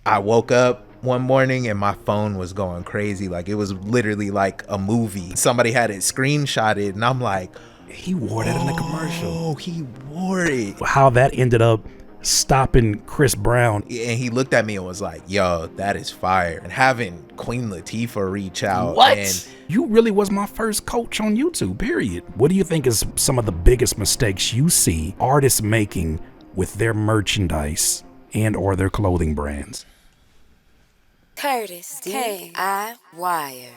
I woke up one morning and my phone was going crazy. Like, it was literally like a movie. Somebody had it screenshotted, and I'm like, he wore that in the commercial. Oh, he wore it. How that ended up stopping Chris Brown. And he looked at me and was like, yo, that is fire. And having Queen Latifah reach out. What? And you really was my first coach on YouTube, period. What do you think is some of the biggest mistakes you see artists making with their merchandise and or their clothing brands? Curtis, D.I. Wire.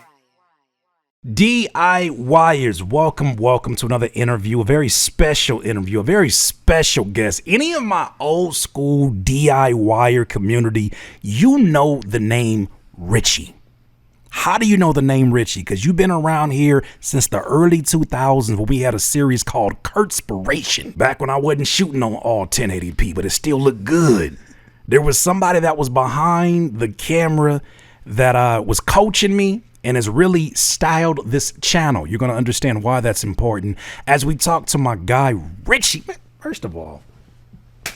DIYers, welcome to another interview, a very special interview, a very special guest. Any of my old school DIYer community, you know the name Richey. How do you know the name Richey? Because you've been around here since the early 2000s when we had a series called Curtspiration. Back when I wasn't shooting on all 1080p, but it still looked good. There was somebody that was behind the camera that was coaching me and has really styled this channel. You're going to understand why that's important as we talk to my guy, Richey. First of all, how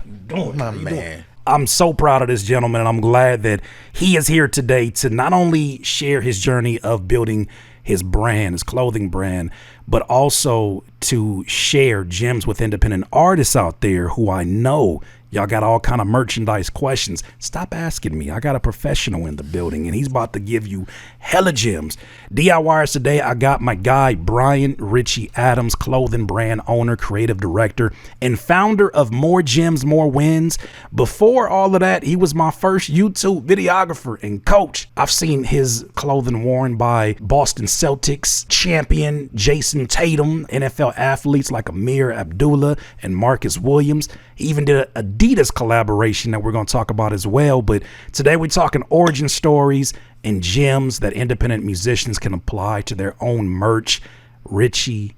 you doing, my man? I'm so proud of this gentleman, and I'm glad that he is here today to not only share his journey of building his brand, his clothing brand, but also to share gems with independent artists out there who I know y'all got all kind of merchandise questions. Stop asking me. I got a professional in the building, and he's about to give you hella gems. DIYers today, I got my guy, Bryan Richey Adams, clothing brand owner, creative director, and founder of More Gems, More Wins. Before all of that, he was my first YouTube videographer and coach. I've seen his clothing worn by Boston Celtics champion Jayson Tatum, NFL athletes like Amir Abdullah and Marcus Williams. He even did an Adidas collaboration that we're going to talk about as well. But today we're talking origin stories and gems that independent musicians can apply to their own merch. Richey,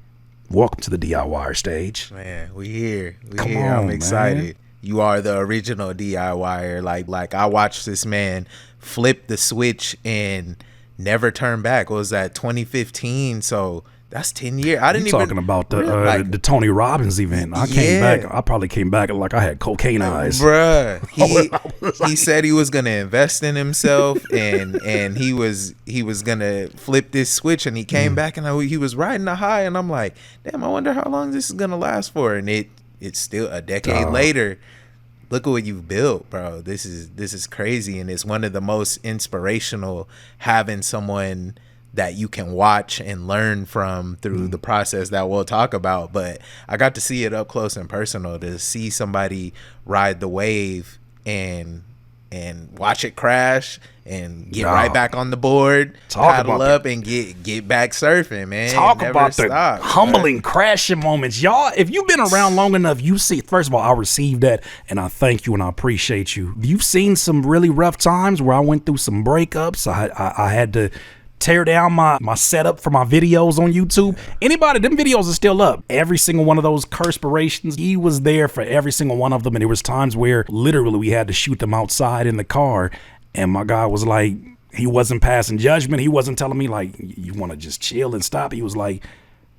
welcome to the DIY stage. Man, we here. Come on, I'm excited. Man. You are the original DIYer. Like I watched this man flip the switch and never turn back. What was that, 2015? So that's 10 years. I didn't even talking about the Tony Robbins event. I came back. I probably came back like I had cocaine eyes, bruh. He said he was gonna invest in himself, and he was gonna flip this switch, and he came back, and he was riding a high, and I'm like, damn, I wonder how long this is gonna last for, and it's still a decade later. Look at what you've built, bro. This is crazy, and it's one of the most inspirational, having someone that you can watch and learn from through the process that we'll talk about. But I got to see it up close and personal, to see somebody ride the wave and watch it crash and get right back on the board, paddle up and get back surfing, man. Talk about the humbling crashing moments. Y'all, if you've been around long enough, you see, first of all, I received that and I thank you and I appreciate you. You've seen some really rough times where I went through some breakups. I had to tear down my setup for my videos on YouTube. Anybody, them videos are still up. Every single one of those Curtspirations, he was there for every single one of them. And there was times where literally we had to shoot them outside in the car. And my guy was like, he wasn't passing judgment. He wasn't telling me like, you want to just chill and stop. He was like,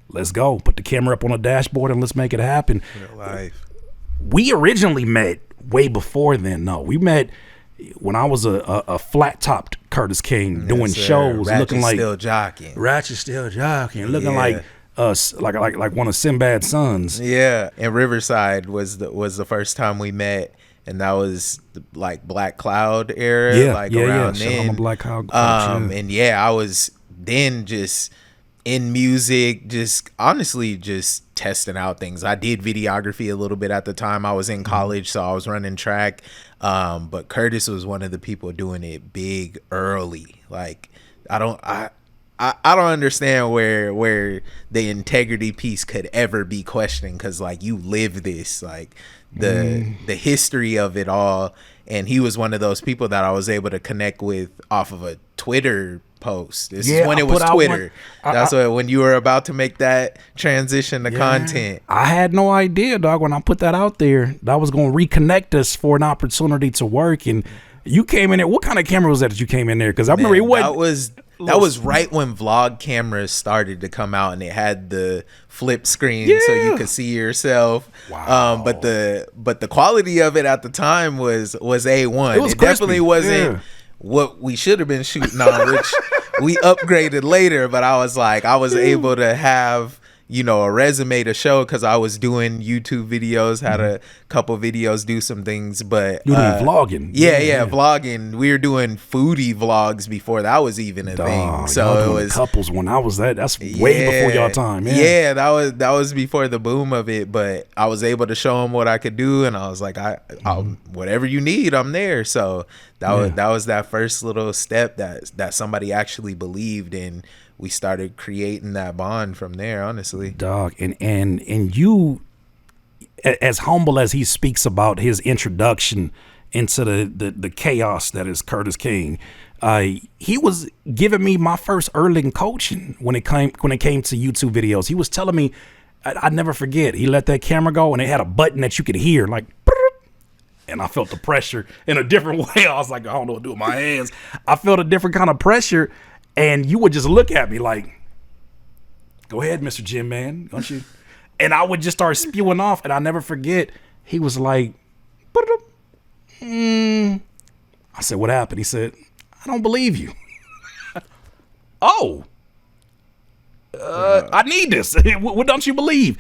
let's go. Put the camera up on the dashboard and let's make it happen. Real life. We originally met way before then. No, we met when I was a flat-topped Curtis King doing shows, looking like Ratchet still jockeying, looking like us, like one of Sinbad's sons. Yeah, and Riverside was the first time we met, and that was the, like, Black Cloud era, around then. I'm a Black Cloud. And I was then just in music, just honestly just testing out things. I did videography a little bit at the time. I was in college, so I was running track. But Curtis was one of the people doing it big early. Like, I don't understand where the integrity piece could ever be questioned, because like, you live this, like the history of it all. And he was one of those people that I was able to connect with off of a Twitter post. This is when it was Twitter. That's when you were about to make that transition to content. I had no idea, dog, when I put that out there, that was going to reconnect us for an opportunity to work. And you came in there. What kind of camera was that you came in there? Because I remember That was right when vlog cameras started to come out, and it had the flip screen so you could see yourself. Wow. But the quality of it at the time was A1. was It definitely crispy. wasn't what we should have been shooting on, which we upgraded later. But I was able to have, you know, a resume to show because I was doing YouTube videos, had a couple videos, do some things, but you doing vlogging. Yeah, vlogging. We were doing foodie vlogs before that was even a thing. So it was couples when I was that's way before y'all time. Yeah, that was before the boom of it, but I was able to show them what I could do, and I was like, I'll whatever you need, I'm there. So that was that first little step that somebody actually believed in. We started creating that bond from there, honestly. Dog, and you, as humble as he speaks about his introduction into the chaos that is Curtis King, he was giving me my first early coaching when it came to YouTube videos. He was telling me, I'd never forget. He let that camera go, and it had a button that you could hear, like, and I felt the pressure in a different way. I was like, I don't know what to do with my hands. I felt a different kind of pressure. And you would just look at me like, go ahead, Mr. Jim, man, don't you? And I would just start spewing off. And I'll never forget, he was like, I said, what happened? He said, I don't believe you. I need this. What don't you believe?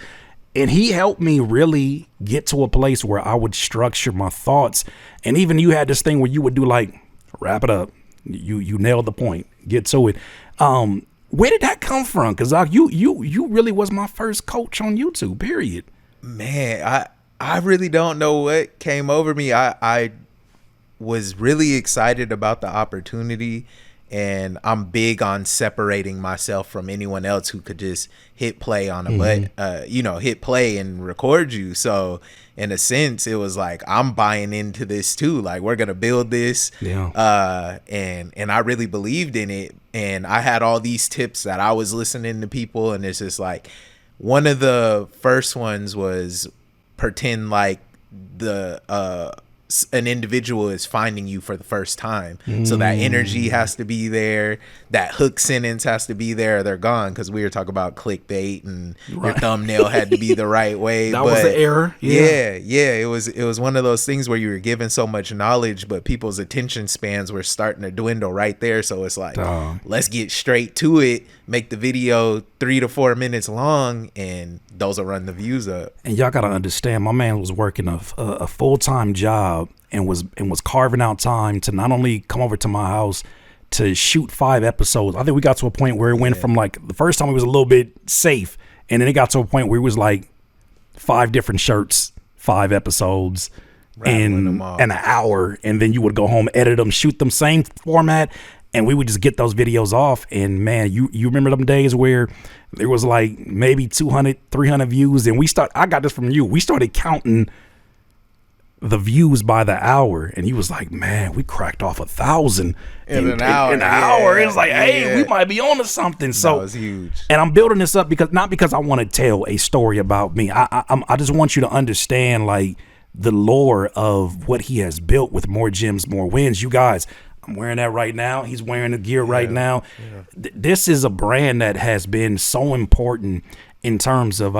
And he helped me really get to a place where I would structure my thoughts. And even you had this thing where you would do like, wrap it up. You nailed the point. Get to it. Where did that come from? Because you really was my first coach on YouTube, period. Man, I really don't know what came over me. I was really excited about the opportunity, and I'm big on separating myself from anyone else who could just hit play on a button, hit play and record you. So in a sense, it was like, I'm buying into this too. Like, we're going to build this. Yeah. And I really believed in it. And I had all these tips that I was listening to people. And it's just like, one of the first ones was pretend like an individual is finding you for the first time. So that energy has to be there. That hook sentence has to be there, or they're gone. Because we were talking about clickbait, and your thumbnail had to be the right way. That was the error. Yeah. It was one of those things where you were given so much knowledge, but people's attention spans were starting to dwindle right there. So it's like, let's get straight to it. Make the video 3 to 4 minutes long, and those will run the views up. And y'all gotta understand, my man was working a full-time job and was carving out time to not only come over to my house to shoot 5 episodes. I think we got to a point where it went from like the first time it was a little bit safe, and then it got to a point where it was like 5 different shirts, 5 episodes in an hour, and then you would go home, edit them, shoot them, same format. And we would just get those videos off. And man, you remember them days where there was like maybe 200, 300 views. And I got this from you. We started counting the views by the hour. And he was like, man, we cracked off 1,000 in an hour. It was like, hey, we might be on to something. So that was huge. And I'm building this up not because I want to tell a story about me. I just want you to understand like the lore of what he has built with More Gems, More Wins. You guys, I'm wearing that right now. He's wearing the gear right now. Yeah. This is a brand that has been so important in terms of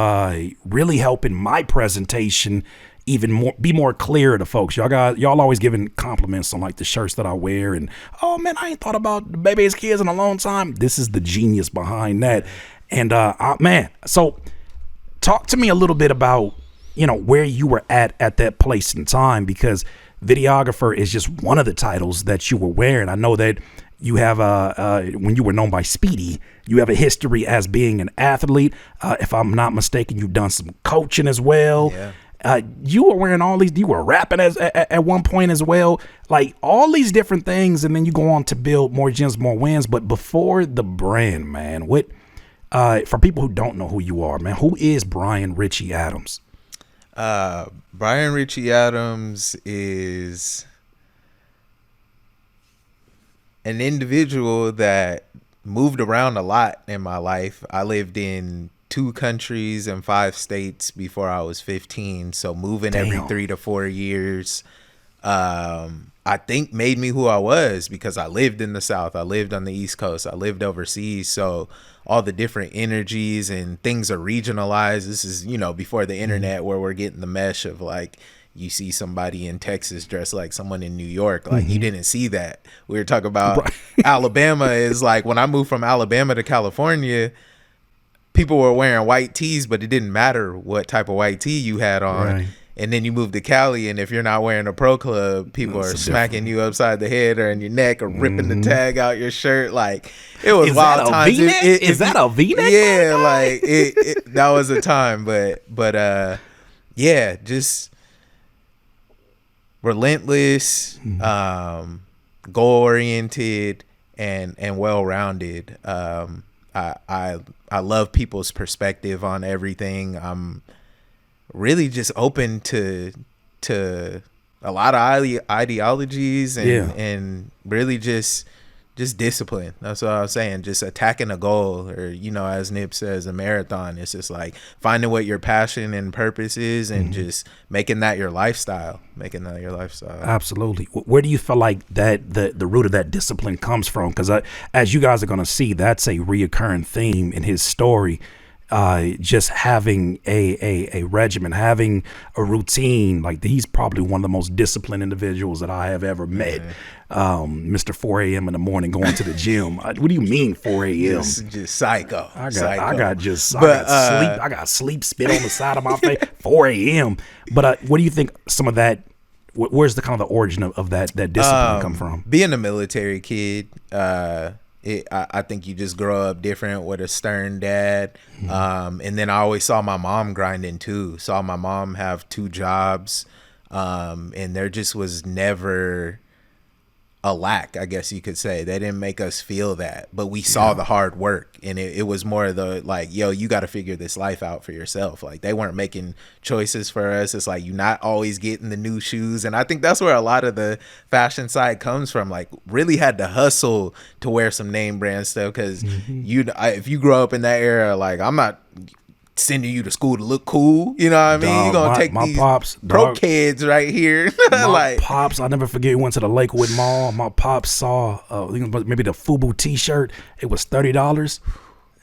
really helping my presentation be more clear to folks. Y'all always giving compliments on like the shirts that I wear, and oh man, I ain't thought about the baby's kids in a long time. This is the genius behind that. And man, so talk to me a little bit about where you were at that place and time, because videographer is just one of the titles that you were wearing. I know that you have when you were known by Speedy, you have a history as being an athlete. If I'm not mistaken, you've done some coaching as well. Yeah. You were wearing all these. You were rapping at one point as well, like all these different things, and then you go on to build More Gems, More Wins. But before the brand, man, what for people who don't know who you are, man, who is Bryan Richey Adams? Bryan Richey Adams is an individual that moved around a lot in my life. I lived in 2 countries and 5 states before I was 15. So moving every 3 to 4 years. I think made me who I was, because I lived in the South, I lived on the East Coast, I lived overseas. So all the different energies and things are regionalized. This is, before the internet, where we're getting the mesh of like, you see somebody in Texas dressed like someone in New York. Like, you didn't see that. We were talking about Alabama is like, when I moved from Alabama to California, people were wearing white tees, but it didn't matter what type of white tee you had on. Right. And then you move to Cali, and if you're not wearing a Pro Club, people are smacking you upside the head or in your neck, or ripping the tag out your shirt. Like, it was wild times. Is that a V-neck? Yeah, like that was a time. But yeah, just relentless, goal oriented, and well rounded. I love people's perspective on everything. I'm really just open to a lot of ideologies and really just discipline. That's what I was saying. Just attacking a goal, or, as Nip says, a marathon. It's just like finding what your passion and purpose is, and just making that your lifestyle. Absolutely. Where do you feel like that the root of that discipline comes from? Because as you guys are going to see, that's a reoccurring theme in his story. Just having a regimen, having a routine. Like, he's probably one of the most disciplined individuals that I have ever met. Mr. 4 a.m. in the morning going to the gym. What do you mean 4 a.m.? Just psycho. I got sleep spit on the side of my face. 4 a.m. But what do you think some of that, where's the kind of the origin of that discipline come from? Being a military kid, I think you just grow up different with a stern dad. And then I always saw my mom grinding too. Saw my mom have 2 jobs. And there just was never a lack, I guess you could say. They didn't make us feel that, but we saw the hard work, and it was more the like, yo, you got to figure this life out for yourself. Like, they weren't making choices for us. It's like, you're not always getting the new shoes. And I think that's where a lot of the fashion side comes from. Like, really had to hustle to wear some name brand stuff, because if you grow up in that era, like, I'm not sending you to school to look cool, you know what I mean? You're gonna take these pops, pro kids right here. My pops, I'll never forget, we went to the Lakewood Mall. My pops saw maybe the FUBU t-shirt. It was $30.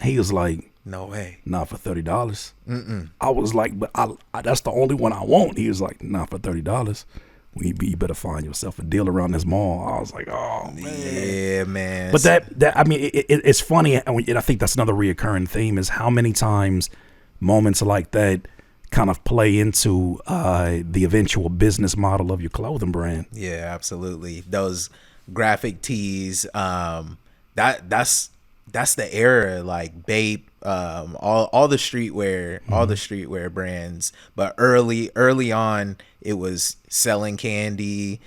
He was like, no way, not for $30. I was like, but I that's the only one I want. He was like, not for $30. You better find yourself a deal around this mall. I was like, oh man, yeah, man. But that I mean, it's funny, and I think that's another reoccurring theme, is how many times moments like that kind of play into the eventual business model of your clothing brand. Yeah, absolutely. Those graphic tees, that's the era, like Bape, all the streetwear brands. But early on, it was selling candy,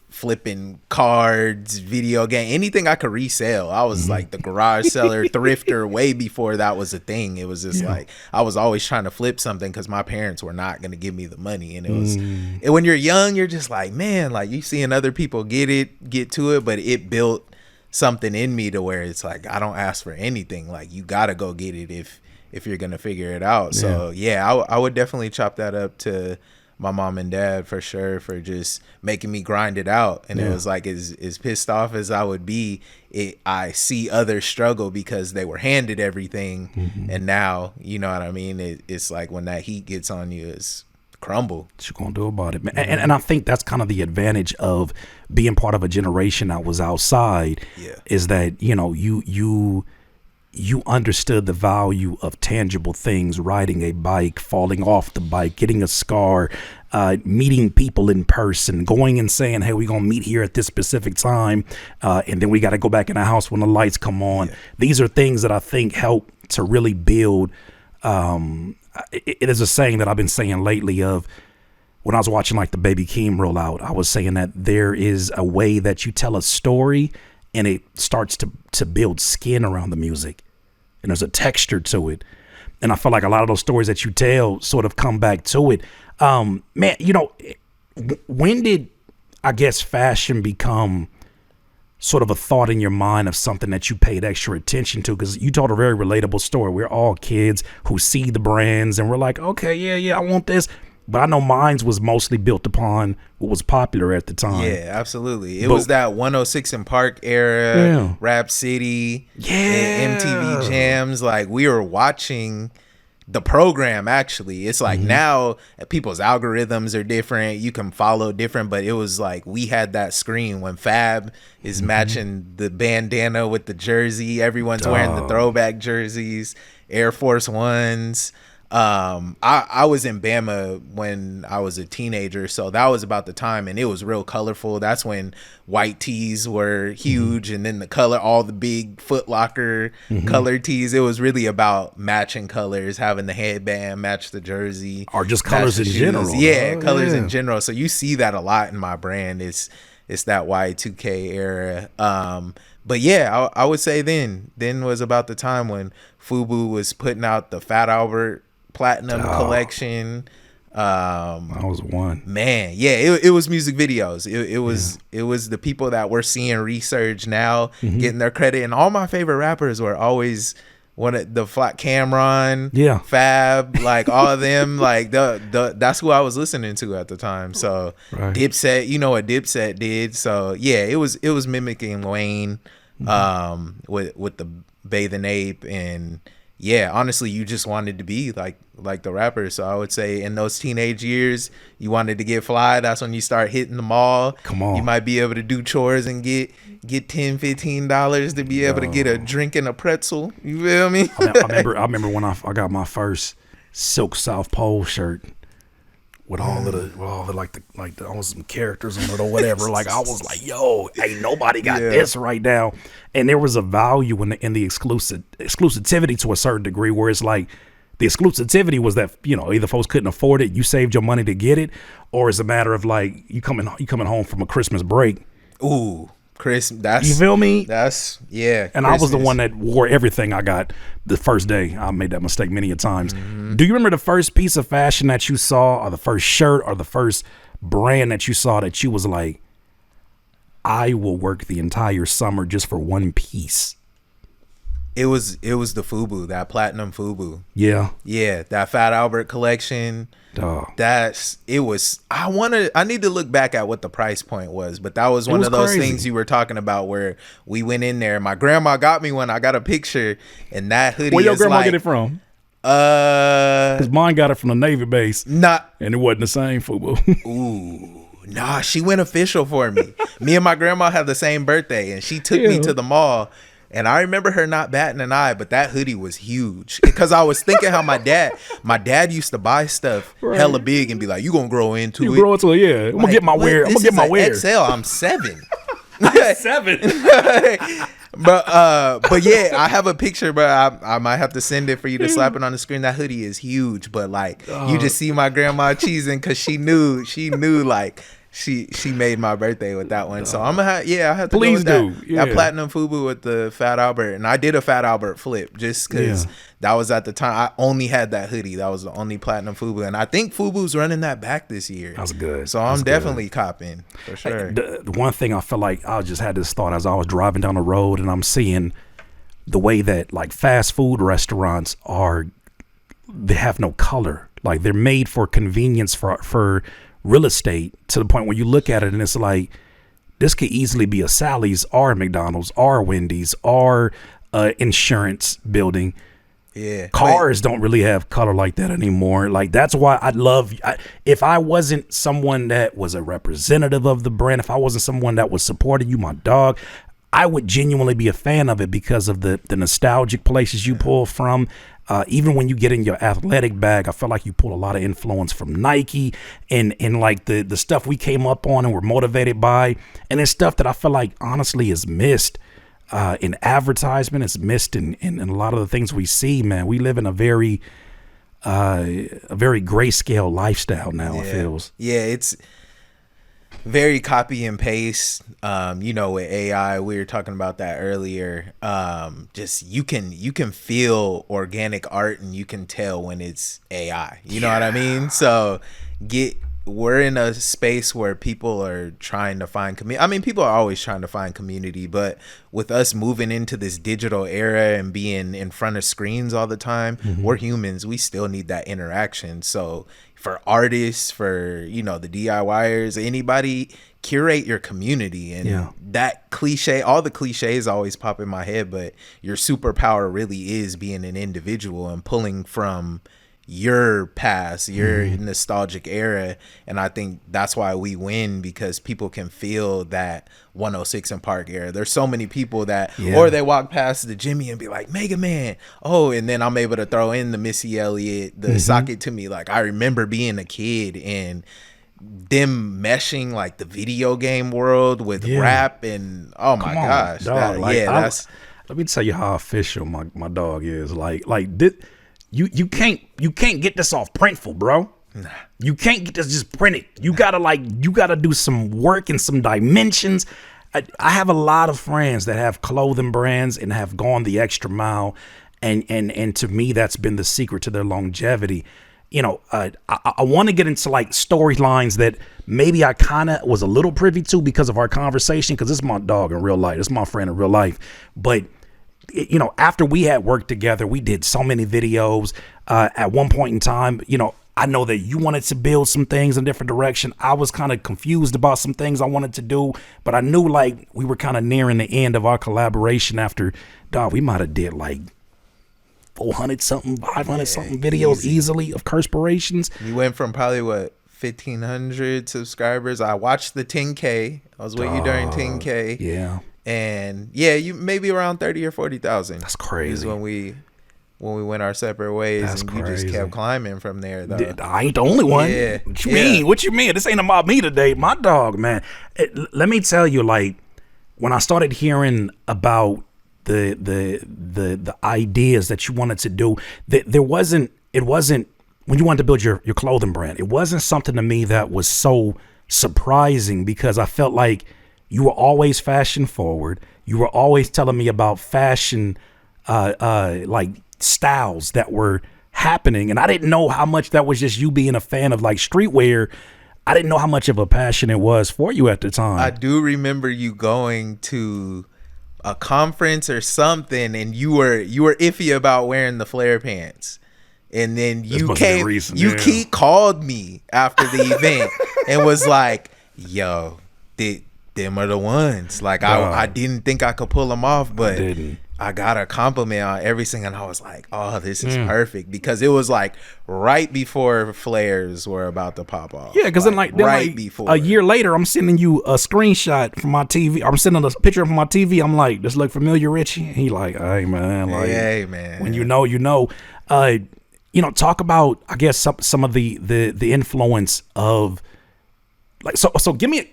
flipping cards, video game, anything I could resell. I was like the garage seller, thrifter, way before that was a thing. It was just like, I was always trying to flip something, because my parents were not going to give me the money. And it was, and when you're young, you're just like, man, like, you seeing other people get to it, but it built something in me to where it's like, I don't ask for anything. Like, you got to go get it if you're going to figure it out. So yeah, I would definitely chop that up to my mom and dad for sure, for just making me grind it out. And it was like, as pissed off as I would be, I see others struggle because they were handed everything. And now, you know what I mean? It's like, when that heat gets on you, it's crumble. What you gonna do about it, man? And I think that's kind of the advantage of being part of a generation that was outside, is that, you understood the value of tangible things, riding a bike, falling off the bike, getting a scar, meeting people in person, going and saying, hey, we're going to meet here at this specific time, and then we got to go back in the house when the lights come on. These are things that I think help to really build. It is a saying that I've been saying lately of, when I was watching like the Baby Keem roll out, I was saying that there is a way that you tell a story and it starts to build skin around the music. And there's a texture to it. And I feel like a lot of those stories that you tell sort of come back to it. Man, when did, I guess, fashion become sort of a thought in your mind of something that you paid extra attention to? Because you told a very relatable story. We're all kids who see the brands and we're like, okay, yeah, I want this. But I know mine was mostly built upon what was popular at the time. Yeah, absolutely. It was that 106 in Park era, Yeah. Rap City, Yeah. MTV Jams. Like, we were watching the program, actually. It's like now people's algorithms are different. You can follow different, but it was like we had that screen when Fab is matching the bandana with the jersey. Everyone's wearing the throwback jerseys, Air Force Ones. I was in Bama when I was a teenager, so that was about the time, and it was real colorful. That's when white tees were huge, and then all the big Foot Locker color tees. It was really about matching colors, having the headband match the jersey, or just colors in general. Yeah, colors in general. So you see that a lot in my brand. It's that Y2K era. But yeah, I would say then was about the time when FUBU was putting out the Fat Albert Platinum collection. I was one. Man, yeah, it was music videos. It was the people that we're seeing resurge now, getting their credit. And all my favorite rappers were always one of the Flat Cameron, Fab, like all of them. Like that's who I was listening to at the time. So Dipset, you know what Dipset did. So yeah, it was mimicking Wayne, with the Bathing Ape. And yeah, honestly, you just wanted to be like the rapper. So I would say in those teenage years, you wanted to get fly. That's when you start hitting the mall. Come on. You might be able to do chores and get $10-15 to be able to get a drink and a pretzel. You feel me? I remember when I got my first Silk South Pole shirt with all of the like the some characters on it or whatever. Like I was like, yo, ain't nobody got this right now. And there was a value in the exclusivity to a certain degree, where it's like the exclusivity was that, you know, either folks couldn't afford it, you saved your money to get it, or it's a matter of like you coming home from a Christmas break. Ooh, that's, you feel me? That's and Christmas. I was the one that wore everything I got the first day. I made that mistake many a times. Do you remember the first piece of fashion that you saw, or the first shirt, or the first brand that you saw that you was like, I will work the entire summer just for one piece? It was the FUBU, that platinum FUBU. Yeah, that Fat Albert collection. I need to look back at what the price point was, but that was one of those things you were talking about where we went in there. My grandma got me one. I got a picture, and that hoodie. Where your grandma get it from? Because mine got it from the Navy base. And it wasn't the same FUBU. Ooh. Nah, she went official for me. Me and my grandma had the same birthday, and she took me to the mall. And I remember her not batting an eye, but that hoodie was huge. Because I was thinking how my dad used to buy stuff hella big and be like, you gonna grow into it. I'm gonna get my wear. I'm gonna get my wear. XL, I'm 7. I'm 7. But yeah, I have a picture, but I might have to send it for you to slap it on the screen. That hoodie is huge, but like you just see my grandma cheesing because she knew like she made my birthday with that one. So I'm gonna I have to please go with do. that. Yeah. That platinum FUBU with the Fat Albert, and I did a Fat Albert flip just because that was at the time I only had that hoodie. That was the only platinum FUBU, and I think FUBU's running that back this year. That's good. So I'm definitely copping for sure. The one thing I felt like I just had this thought as I was driving down the road, and I'm seeing the way that like fast food restaurants they have no color. Like they're made for convenience for real estate, to the point where you look at it and it's like, this could easily be a Sally's or a McDonald's or a Wendy's or insurance building. Yeah, cars don't really have color like that anymore. Like that's why if I wasn't someone that was a representative of the brand, if I wasn't someone that was supporting you, my dog, I would genuinely be a fan of it because of the nostalgic places you pull from. Even when you get in your athletic bag, I feel like you pull a lot of influence from Nike and like the stuff we came up on and were motivated by. And it's stuff that I feel like honestly is missed in advertisement. It's missed in a lot of the things we see, man. We live in a very grayscale lifestyle now, it feels. Yeah, it's very copy and paste. With AI, we were talking about that earlier. Just you can feel organic art, and you can tell when it's AI. You know what I mean? So we're in a space where people are trying to find community. I mean, people are always trying to find community, but with us moving into this digital era and being in front of screens all the time, we're humans. We still need that interaction. So for artists, for, you know, the DIYers, anybody, curate your community. And that cliche, all the cliches always pop in my head, but your superpower really is being an individual and pulling from your past, your nostalgic era. And I think that's why we win, because people can feel that 106 and Park era. There's so many people that, or they walk past the Jimmy and be like, Mega Man. Oh, and then I'm able to throw in the Missy Elliott, the Sock It To Me. Like, I remember being a kid and them meshing like the video game world with rap, and oh my gosh, dog, that's. Let me tell you how official my dog is. Like this, you can't get this off Printful, bro. Nah. You can't get this just printed. You gotta do some work and some dimensions. I have a lot of friends that have clothing brands and have gone the extra mile, and to me that's been the secret to their longevity. You know, I want to get into like storylines that maybe I kind of was a little privy to because of our conversation, because this is my dog in real life. This is my friend in real life. But, you know, after we had worked together, we did so many videos. At one point in time, you know, I know that you wanted to build some things in a different direction. I was kind of confused about some things I wanted to do, but I knew like we were kind of nearing the end of our collaboration after, dog, we might have did like 400 something, 500 something videos easily of Curtspirations. You went from probably 1,500 subscribers. I watched the 10K. I was with you during 10K. Yeah. And you maybe around 30 or 40,000. That's crazy. Is when we went our separate ways. That's and crazy. You just kept climbing from there, though. I ain't the only one. Yeah. What you mean? What you mean? This ain't about me today. My dog, man. Let me tell you, like, when I started hearing about the ideas that you wanted to do, that it wasn't when you wanted to build your clothing brand, it wasn't something to me that was so surprising, because I felt like you were always fashion forward. You were always telling me about fashion like styles that were happening, and I didn't know how much that was just you being a fan of like streetwear. I didn't know how much of a passion it was for you at the time. I do remember you going to a conference or something, and you were iffy about wearing the flare pants, and then you called me after the event and was like, "Yo, them are the ones." Like I didn't think I could pull them off, but I got a compliment on everything, and I was like, "Oh, this is perfect," because it was like right before flares were about to pop off. Yeah, because then before a year later, I'm sending you a screenshot from my TV. I'm sending a picture from my TV. I'm like, "This look familiar, Richey?" And he like, "Hey man, like, hey man." When you know, you know. You know, talk about, I guess, some of the influence of. Like, so give me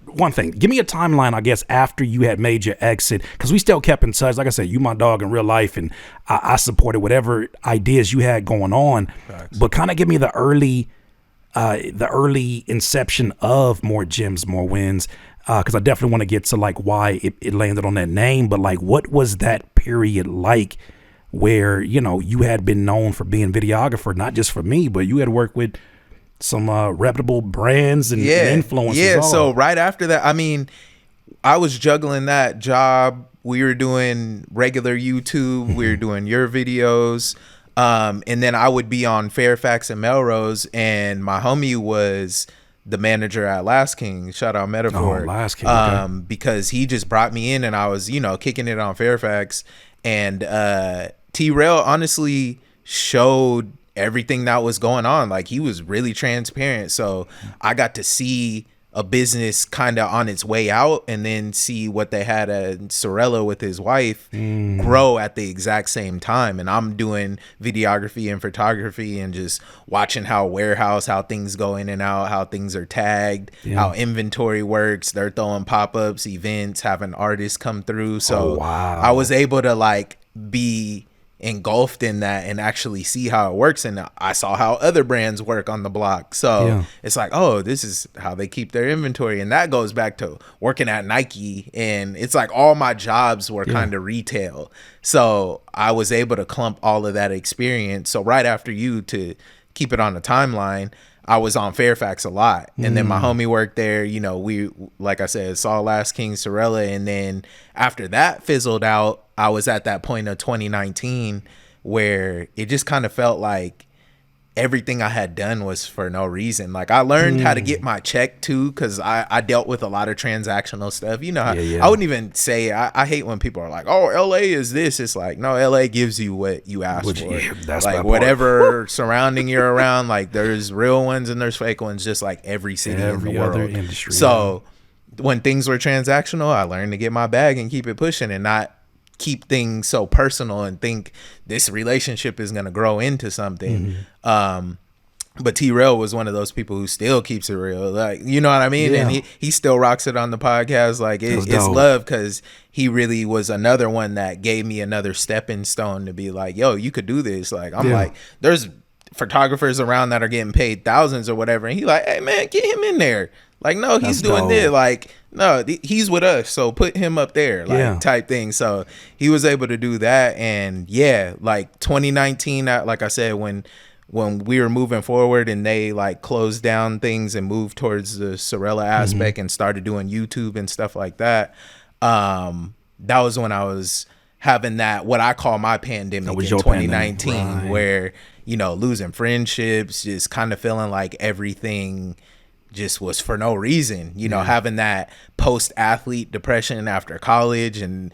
one thing. Give me a timeline, I guess, after you had made your exit, because we still kept in touch. Like I said, you my dog in real life, and I supported whatever ideas you had going on. Facts. But kind of give me the early inception of More Gems, More Wins, because I definitely want to get to like why it landed on that name. But like, what was that period like, where, you know, you had been known for being videographer, not just for me, but you had worked with some reputable brands and influencers. Yeah, so right after that, I mean, I was juggling that job. We were doing regular YouTube. We were doing your videos. And then I would be on Fairfax and Melrose, and my homie was the manager at Last King. Shout out Metaphor. Oh, Last King. Okay. Because he just brought me in, and I was, you know, kicking it on Fairfax. And T-Rail honestly showed everything that was going on. Like, he was really transparent, so I got to see a business kind of on its way out, and then see what they had at Sorella with his wife grow at the exact same time. And I'm doing videography and photography and just watching how warehouse, how things go in and out, how things are tagged, how inventory works. They're throwing pop-ups, events, having artists come through. So I was able to like be engulfed in that and actually see how it works, and I saw how other brands work on the block. So it's like, oh, this is how they keep their inventory. And that goes back to working at Nike, and it's like all my jobs were kind of retail, so I was able to clump all of that experience. So right after you, to keep it on the timeline, I was on Fairfax a lot, and then my homie worked there. You know, we, like I said, saw Last King, Sorella, and then after that fizzled out, I was at that point of 2019 where it just kind of felt like everything I had done was for no reason. Like I learned how to get my check too, because I dealt with a lot of transactional stuff. You know, I wouldn't even say, I hate when people are like, oh, LA is this. It's like, no, LA gives you what you ask for. Yeah, that's like whatever surrounding you're around, like there's real ones and there's fake ones, just like every city in the world. Other industry, so when things were transactional, I learned to get my bag and keep it pushing and not keep things so personal and think this relationship is going to grow into something. But T-Rail was one of those people who still keeps it real. Like, you know what I mean? And he still rocks it on the podcast. Like it's love, because he really was another one that gave me another stepping stone to be like, yo, you could do this. Like, I'm like, there's photographers around that are getting paid thousands or whatever. And he like, hey man, get him in there. Like, no, he's doing this. Like, no, he's with us, so put him up there, like type thing. So he was able to do that. And like 2019, like I said, when we were moving forward and they like closed down things and moved towards the Sorella aspect and started doing YouTube and stuff like that, that was when I was having that, what I call my pandemic in 2019, where, you know, losing friendships, just kind of feeling like everything just was for no reason, you know, having that post-athlete depression after college, and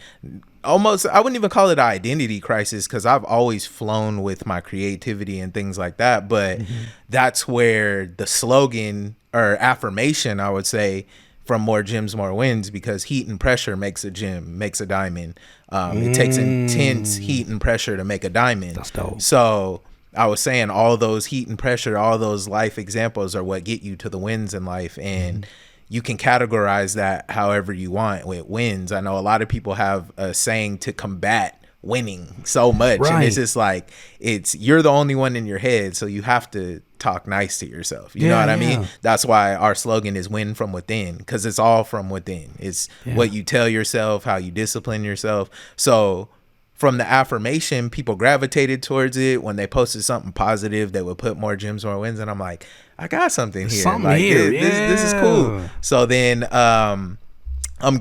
almost, I wouldn't even call it an identity crisis, because I've always flown with my creativity and things like that. But that's where the slogan or affirmation, I would say, from More Gyms, More Wins, because heat and pressure makes a gym, makes a diamond. It takes intense heat and pressure to make a diamond. That's dope. So I was saying, all those heat and pressure, all those life examples are what get you to the wins in life. And you can categorize that however you want with wins. I know a lot of people have a saying to combat winning so much. And it's just like, you're the only one in your head, so you have to talk nice to yourself. You know what I mean? That's why our slogan is win from within, because it's all from within. It's what you tell yourself, how you discipline yourself. So from the affirmation, people gravitated towards it. When they posted something positive, they would put More Gyms, More Wins. And I'm like, I got something here. This is cool. So then I'm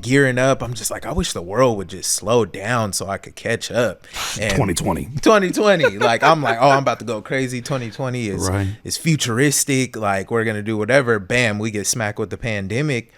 gearing up. I'm just like, I wish the world would just slow down so I could catch up. And 2020. Like, I'm like, oh, I'm about to go crazy. 2020 is futuristic. Like, we're going to do whatever. Bam, we get smacked with the pandemic.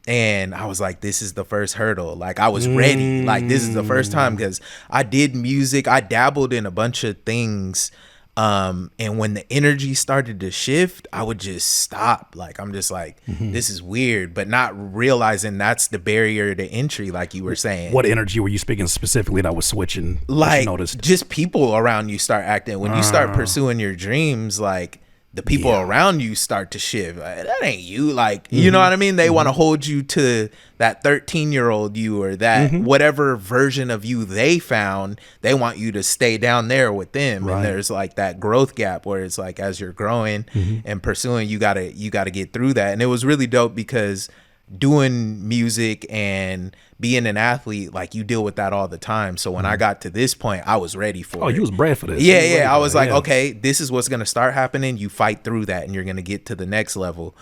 And I was like, this is the first hurdle. Like, I was ready. Like, this is the first time, because I did music. I dabbled in a bunch of things. And when the energy started to shift, I would just stop. Like, I'm just like, this is weird, but not realizing that's the barrier to entry, like you were saying. What energy were you speaking specifically that was switching? Like, just people around you start acting. When you start pursuing your dreams, like, the people around you start to shift. Like, that ain't you. Like, you know what I mean? They want to hold you to that 13-year-old you, or that whatever version of you they found. They want you to stay down there with them. And there's like that growth gap where it's like, as you're growing and pursuing, you gotta get through that. And it was really dope, because doing music and being an athlete, like, you deal with that all the time. So when I got to this point, I was ready for it. Oh, you was bred for this. Yeah. I was like, okay, this is what's going to start happening. You fight through that and you're going to get to the next level.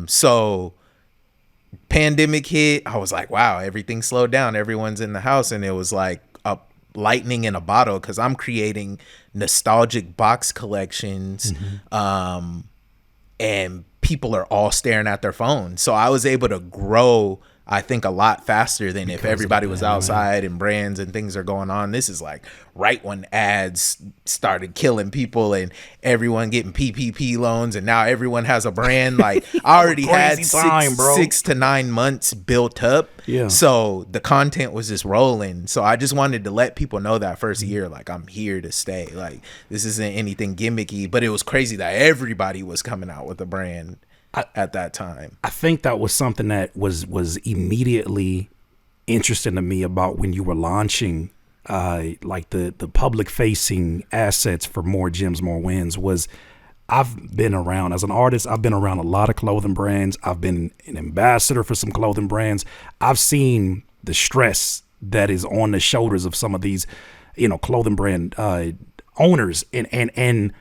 So pandemic hit. I was like, wow, everything slowed down. Everyone's in the house. And it was like a lightning in a bottle, because I'm creating nostalgic box collections. And people are all staring at their phones. So I was able to grow, I think, a lot faster than if everybody was outside and brands and things are going on. This is like right when ads started killing people and everyone getting PPP loans, and now everyone has a brand. Like, I already had 6 to 9 months built up. So the content was just rolling. So I just wanted to let people know that first year, like, I'm here to stay. Like, this isn't anything gimmicky. But it was crazy that everybody was coming out with a brand at that time. I think that was something that was immediately interesting to me about when you were launching like the public facing assets for More Gyms, More Wins. Was I've been around, as an artist, I've been around a lot of clothing brands. I've been an ambassador for some clothing brands. I've seen the stress that is on the shoulders of some of these, you know, clothing brand owners, and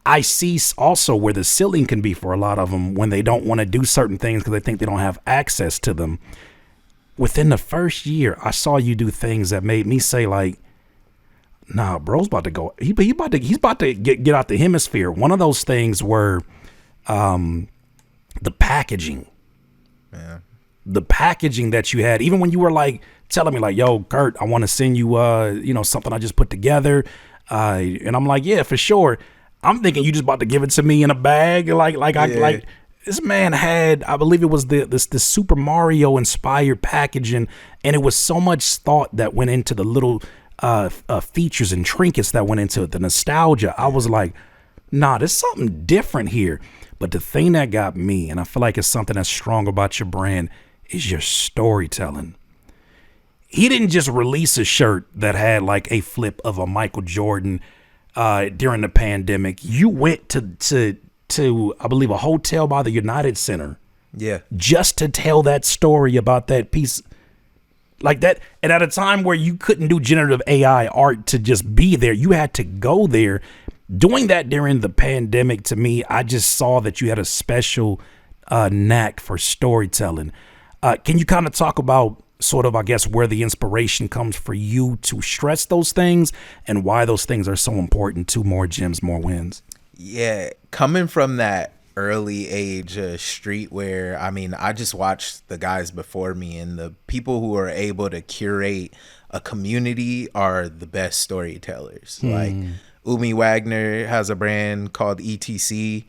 I see also where the ceiling can be for a lot of them when they don't want to do certain things because they think they don't have access to them. Within the first year, I saw you do things that made me say, like, Nah, bro's about to go. He's about to get out the hemisphere. One of those things were the packaging. Yeah. The packaging that you had, even when you were like telling me like, yo, Kurt, I want to send you something I just put together. And I'm like, yeah, for sure. I'm thinking you just about to give it to me in a bag. Like this man had, I believe it was the Super Mario inspired packaging. And it was so much thought that went into the little features and trinkets that went into it, the nostalgia. I was like, nah, there's something different here. But the thing that got me, and I feel like it's something that's strong about your brand, is your storytelling. He didn't just release a shirt that had like a flip of a Michael Jordan during the pandemic. You went to I believe a hotel by the United Center. Yeah. Just to tell that story about that piece like that. And at a time where you couldn't do generative AI art to just be there, you had to go there. Doing that during the pandemic, to me, I just saw that you had a special knack for storytelling. Can you kind of talk about sort of, I guess, where the inspiration comes for you to stress those things and why those things are so important to More Gems, More Wins? Yeah, coming from that early age streetwear, I mean, I just watched the guys before me, and the people who are able to curate a community are the best storytellers. Like Umi Wagner has a brand called ETC.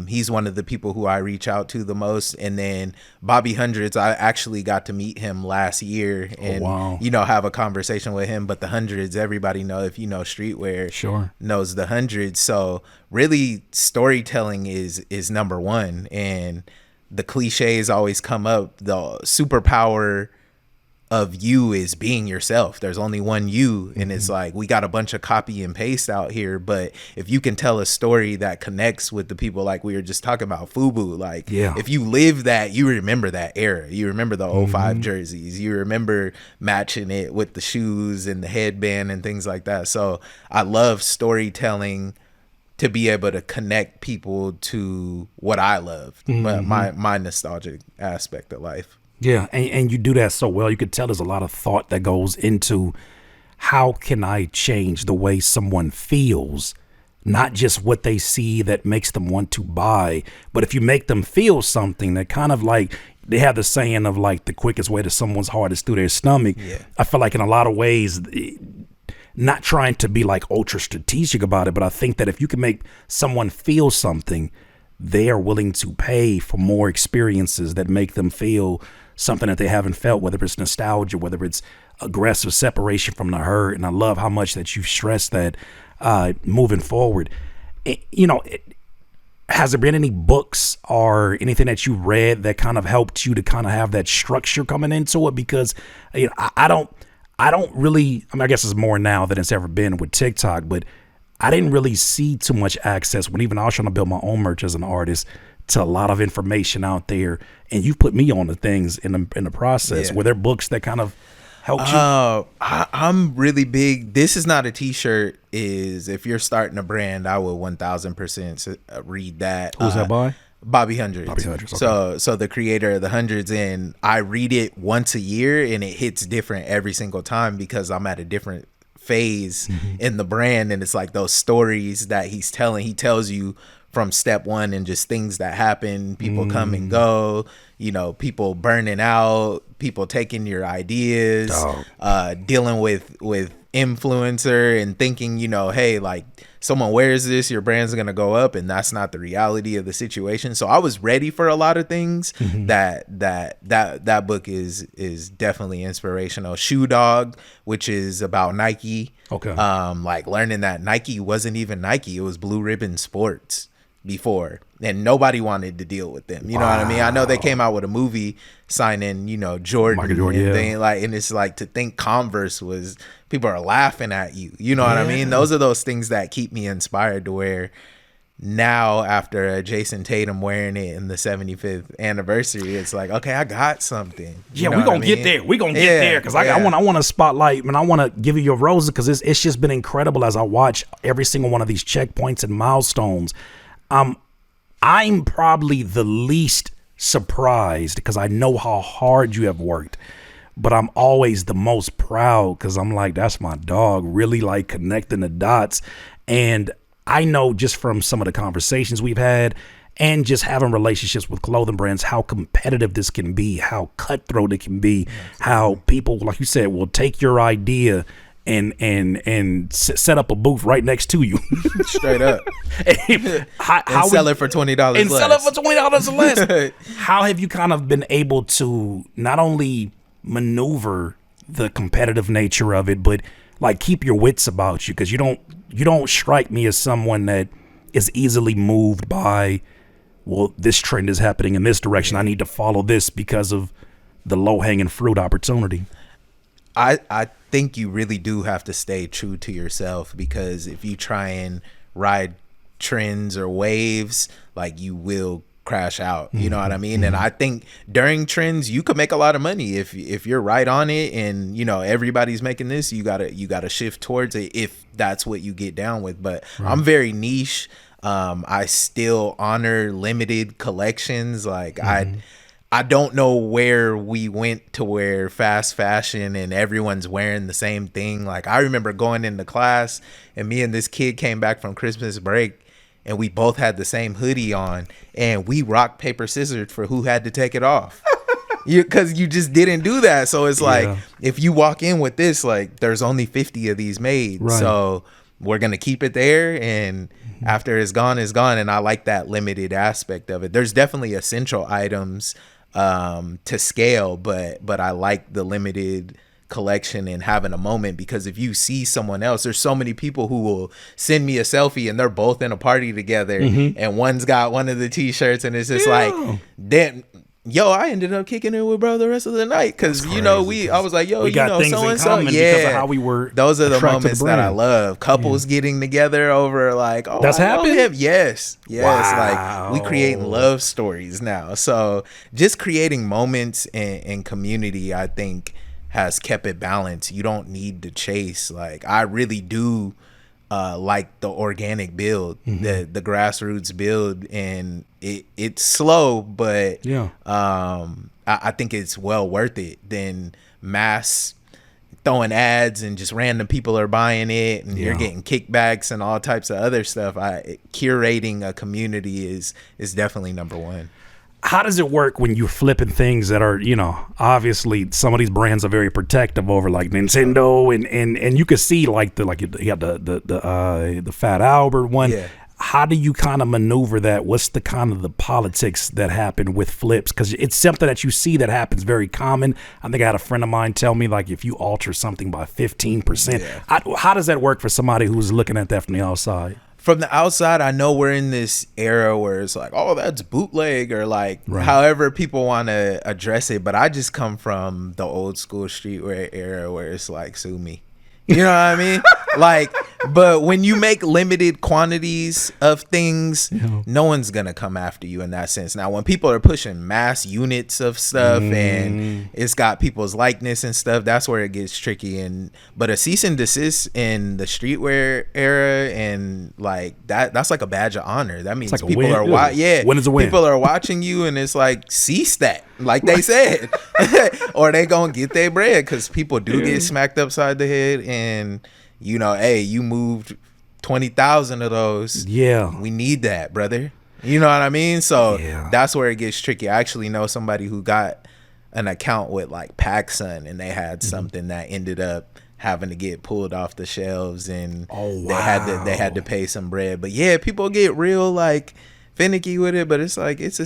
He's one of the people who I reach out to the most. And then Bobby Hundreds, I actually got to meet him last year and, have a conversation with him. But the Hundreds, everybody know, if you know streetwear, sure, knows the Hundreds. So really storytelling is number one. And the cliches always come up. The superpower of you is being yourself. There's only one you, and it's like we got a bunch of copy and paste out here, but if you can tell a story that connects with the people, like we were just talking about FUBU, like if you live that, you remember that era, you remember the 05 jerseys, you remember matching it with the shoes and the headband and things like that. So I love storytelling to be able to connect people to what I love, my nostalgic aspect of life. Yeah, and you do that so well. You could tell there's a lot of thought that goes into how can I change the way someone feels, not just what they see that makes them want to buy, but if you make them feel something that kind of like, they have the saying of like the quickest way to someone's heart is through their stomach. Yeah. I feel like in a lot of ways, not trying to be like ultra strategic about it, but I think that if you can make someone feel something, they are willing to pay for more experiences that make them feel something that they haven't felt, whether it's nostalgia, whether it's aggressive separation from the herd. And I love how much that you've stressed that moving forward. Has there been any books or anything that you read that kind of helped you to kind of have that structure coming into it? Because I don't really, I guess it's more now than it's ever been with TikTok, but I didn't really see too much access when even I was trying to build my own merch as an artist to a lot of information out there. And you put me on the things in the process. Yeah. Were there books that kind of helped you? I'm really big. This is not a t-shirt. Is if you're starting a brand, I would 1000% read that. Who's that by? Bobby Hundreds. Okay. So the creator of the Hundreds, and I read it once a year and it hits different every single time because I'm at a different phase in the brand, and it's like those stories that he's telling. He tells you from step one and just things that happen, people come and go, people burning out, people taking your ideas, dealing with influencer and thinking, hey, like someone wears this, your brand's gonna go up, and that's not the reality of the situation. So I was ready for a lot of things. That book is definitely inspirational. Shoe Dog, which is about Nike. Okay. Like learning that Nike wasn't even Nike, it was Blue Ribbon Sports before, and nobody wanted to deal with them. You know what I mean? I know they came out with a movie signing, Jordan, Michael Jordan, and it's like, to think Converse was, people are laughing at you. You know what I mean? Those are those things that keep me inspired, to where now after Jayson Tatum wearing it in the 75th anniversary, it's like, okay, I got something. Yeah, we're going to get there. We're going to get there, because I want to spotlight, and I want to give you your roses, because it's just been incredible as I watch every single one of these checkpoints and milestones. I'm probably the least surprised, because I know how hard you have worked. but I'm always the most proud because I'm like, that's my dog, really like connecting the dots. And I know just from some of the conversations we've had and just having relationships with clothing brands, how competitive this can be, how cutthroat it can be, how people, like you said, will take your idea and set up a booth right next to you. Straight up. How sell it for $20 less. And sell it for $20 less. How have you kind of been able to not only maneuver the competitive nature of it, but like keep your wits about you? Because you don't strike me as someone that is easily moved by, well, this trend is happening in this direction, I need to follow this because of the low-hanging fruit opportunity. I think you really do have to stay true to yourself, because if you try and ride trends or waves, like, you will crash out. You know what I mean? And I think during trends you could make a lot of money if you're right on it, and you know everybody's making this, you gotta shift towards it if that's what you get down with. But I'm very niche. I still honor limited collections. Like, I don't know where we went to where fast fashion and everyone's wearing the same thing. Like, I remember going into class and me and this kid came back from Christmas break and we both had the same hoodie on and we rock, paper, scissors for who had to take it off. Because you just didn't do that. So it's like, if you walk in with this, like, there's only 50 of these made. Right. So we're going to keep it there. And after it's gone, it's gone. And I like that limited aspect of it. There's definitely essential items to scale, but I like the limited collection and having a moment, because if you see someone else, there's so many people who will send me a selfie and they're both in a party together and one's got one of the t-shirts and it's just like, damn, yo, I ended up kicking it with bro the rest of the night because you know I was like, yo, we got things so in and so, common because of how we were. Those are the moments that I love. Couples getting together over like, oh, that's happened. Yes, wow. Like we creating love stories now. So just creating moments and community, I think, has kept it balanced. You don't need to chase. Like, I really do like the organic build, the grassroots build, and it's slow, but I think it's well worth it than mass throwing ads and just random people are buying it and you're getting kickbacks and all types of other stuff. Curating a community is definitely number one. How does it work when you're flipping things that are, you know, obviously some of these brands are very protective over, like Nintendo and you can see like you got the Fat Albert one. Yeah. How do you kind of maneuver that? What's the kind of the politics that happen with flips? Because it's something that you see that happens very common. I think I had a friend of mine tell me, like, if you alter something by 15%, how does that work for somebody who's looking at that from the outside? From the outside, I know we're in this era where it's like, oh, that's bootleg, or like however people want to address it. But I just come from the old school streetwear era where it's like, sue me. You know what I mean? Like, but when you make limited quantities of things, no one's going to come after you in that sense. Now, when people are pushing mass units of stuff and it's got people's likeness and stuff, that's where it gets tricky. But a cease and desist in the streetwear era and like that's like a badge of honor. That means like people are when is a win? People are watching you and it's like, cease that, like they said, or they gonna get their bread, because people do get smacked upside the head. And you know, hey, you moved 20,000 of those. Yeah, we need that, brother. You know what I mean? So that's where it gets tricky. I actually know somebody who got an account with like PacSun, and they had something that ended up having to get pulled off the shelves, and they had to pay some bread. But yeah, people get real like finicky with it, but it's like it's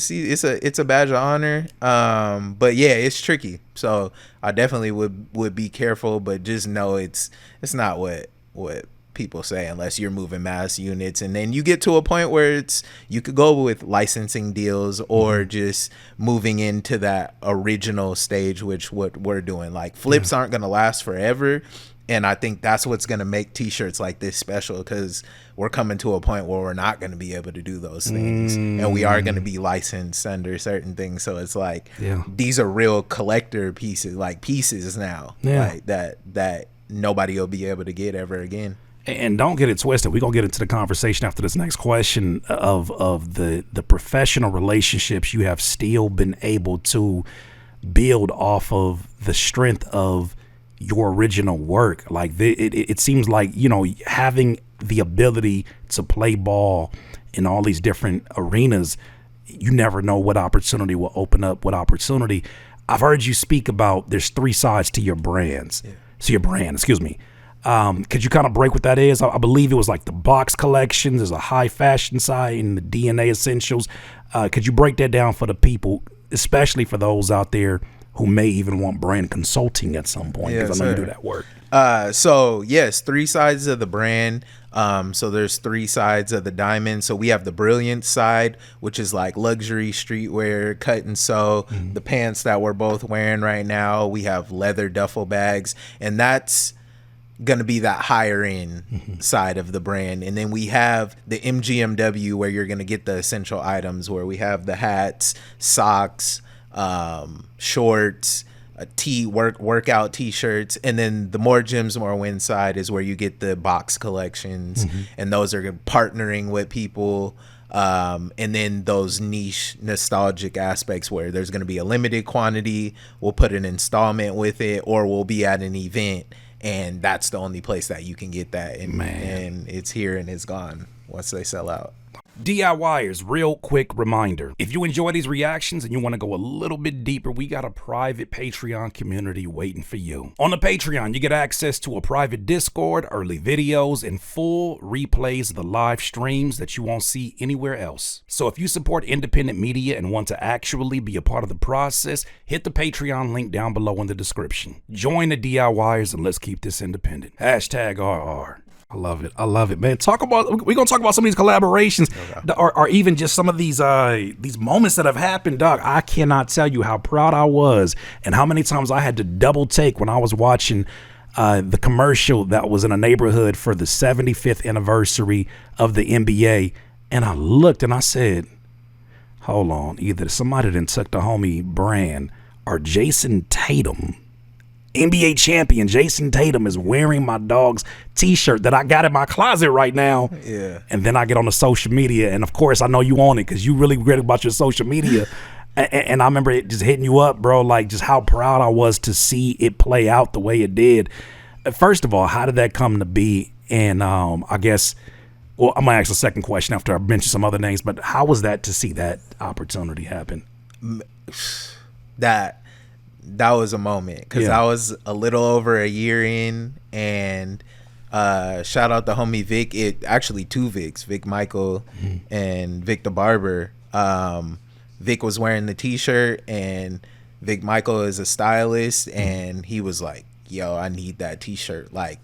a badge of honor. But yeah, it's tricky. So I definitely would be careful, but just know it's not what people say unless you're moving mass units. And then you get to a point where you could go with licensing deals or just moving into that original stage, which what we're doing. Like flips aren't going to last forever. And I think that's what's going to make t-shirts like this special, because we're coming to a point where we're not going to be able to do those things. And we are going to be licensed under certain things. So it's like, these are real collector pieces, like pieces now, like that nobody will be able to get ever again. And don't get it twisted. We're going to get into the conversation after this next question of the professional relationships you have still been able to build off of the strength of your original work. Like it seems like, you know, having the ability to play ball in all these different arenas, you never know what opportunity will open up what opportunity. I've heard you speak about there's 3 sides to your brands. Yeah. So your brand, excuse me. Could you kind of break what that is? I believe it was like the box collections. There's a high fashion side and the DNA essentials. Could you break that down for the people, especially for those out there who may even want brand consulting at some point? Because I know you do that work. So yes, 3 sides of the brand. So there's 3 sides of the diamond. So we have the brilliant side, which is like luxury streetwear, cut and sew, the pants that we're both wearing right now. We have leather duffel bags, and that's going to be that higher end side of the brand. And then we have the MGMW, where you're going to get the essential items, where we have the hats, socks, shorts, workout t-shirts, and then the more gyms more win side is where you get the box collections, and those are partnering with people, and then those niche nostalgic aspects where there's going to be a limited quantity, we'll put an installment with it, or we'll be at an event and that's the only place that you can get that, and it's here and it's gone once they sell out. DIYers, real quick reminder. If you enjoy these reactions and you want to go a little bit deeper, we got a private Patreon community waiting for you. On the Patreon, you get access to a private Discord, early videos, and full replays of the live streams that you won't see anywhere else. So if you support independent media and want to actually be a part of the process, hit the Patreon link down below in the description. Join the DIYers and let's keep this independent. #RR. I love it. I love it, man. We're gonna talk about some of these collaborations, or even just some of these moments that have happened, dog. I cannot tell you how proud I was and how many times I had to double take when I was watching the commercial that was in a neighborhood for the 75th anniversary of the NBA, and I looked and I said, "Hold on, either somebody done took the homie Bryan or Jayson Tatum." NBA champion Jayson Tatum is wearing my dog's t-shirt that I got in my closet right now. Yeah. And then I get on the social media, and of course I know you on it because you really great about your social media. And I remember it just hitting you up, bro, like just how proud I was to see it play out the way it did. First of all, how did that come to be? And I guess, well, I'm gonna ask a second question after I mention some other names, but how was that to see that opportunity happen? That was a moment, because I was a little over a year in, and shout out the homie Vic. It actually 2 Vics, Vic Michael and Vic the Barber. Vic was wearing the t-shirt, and Vic Michael is a stylist, and he was like, "Yo, I need that t-shirt." Like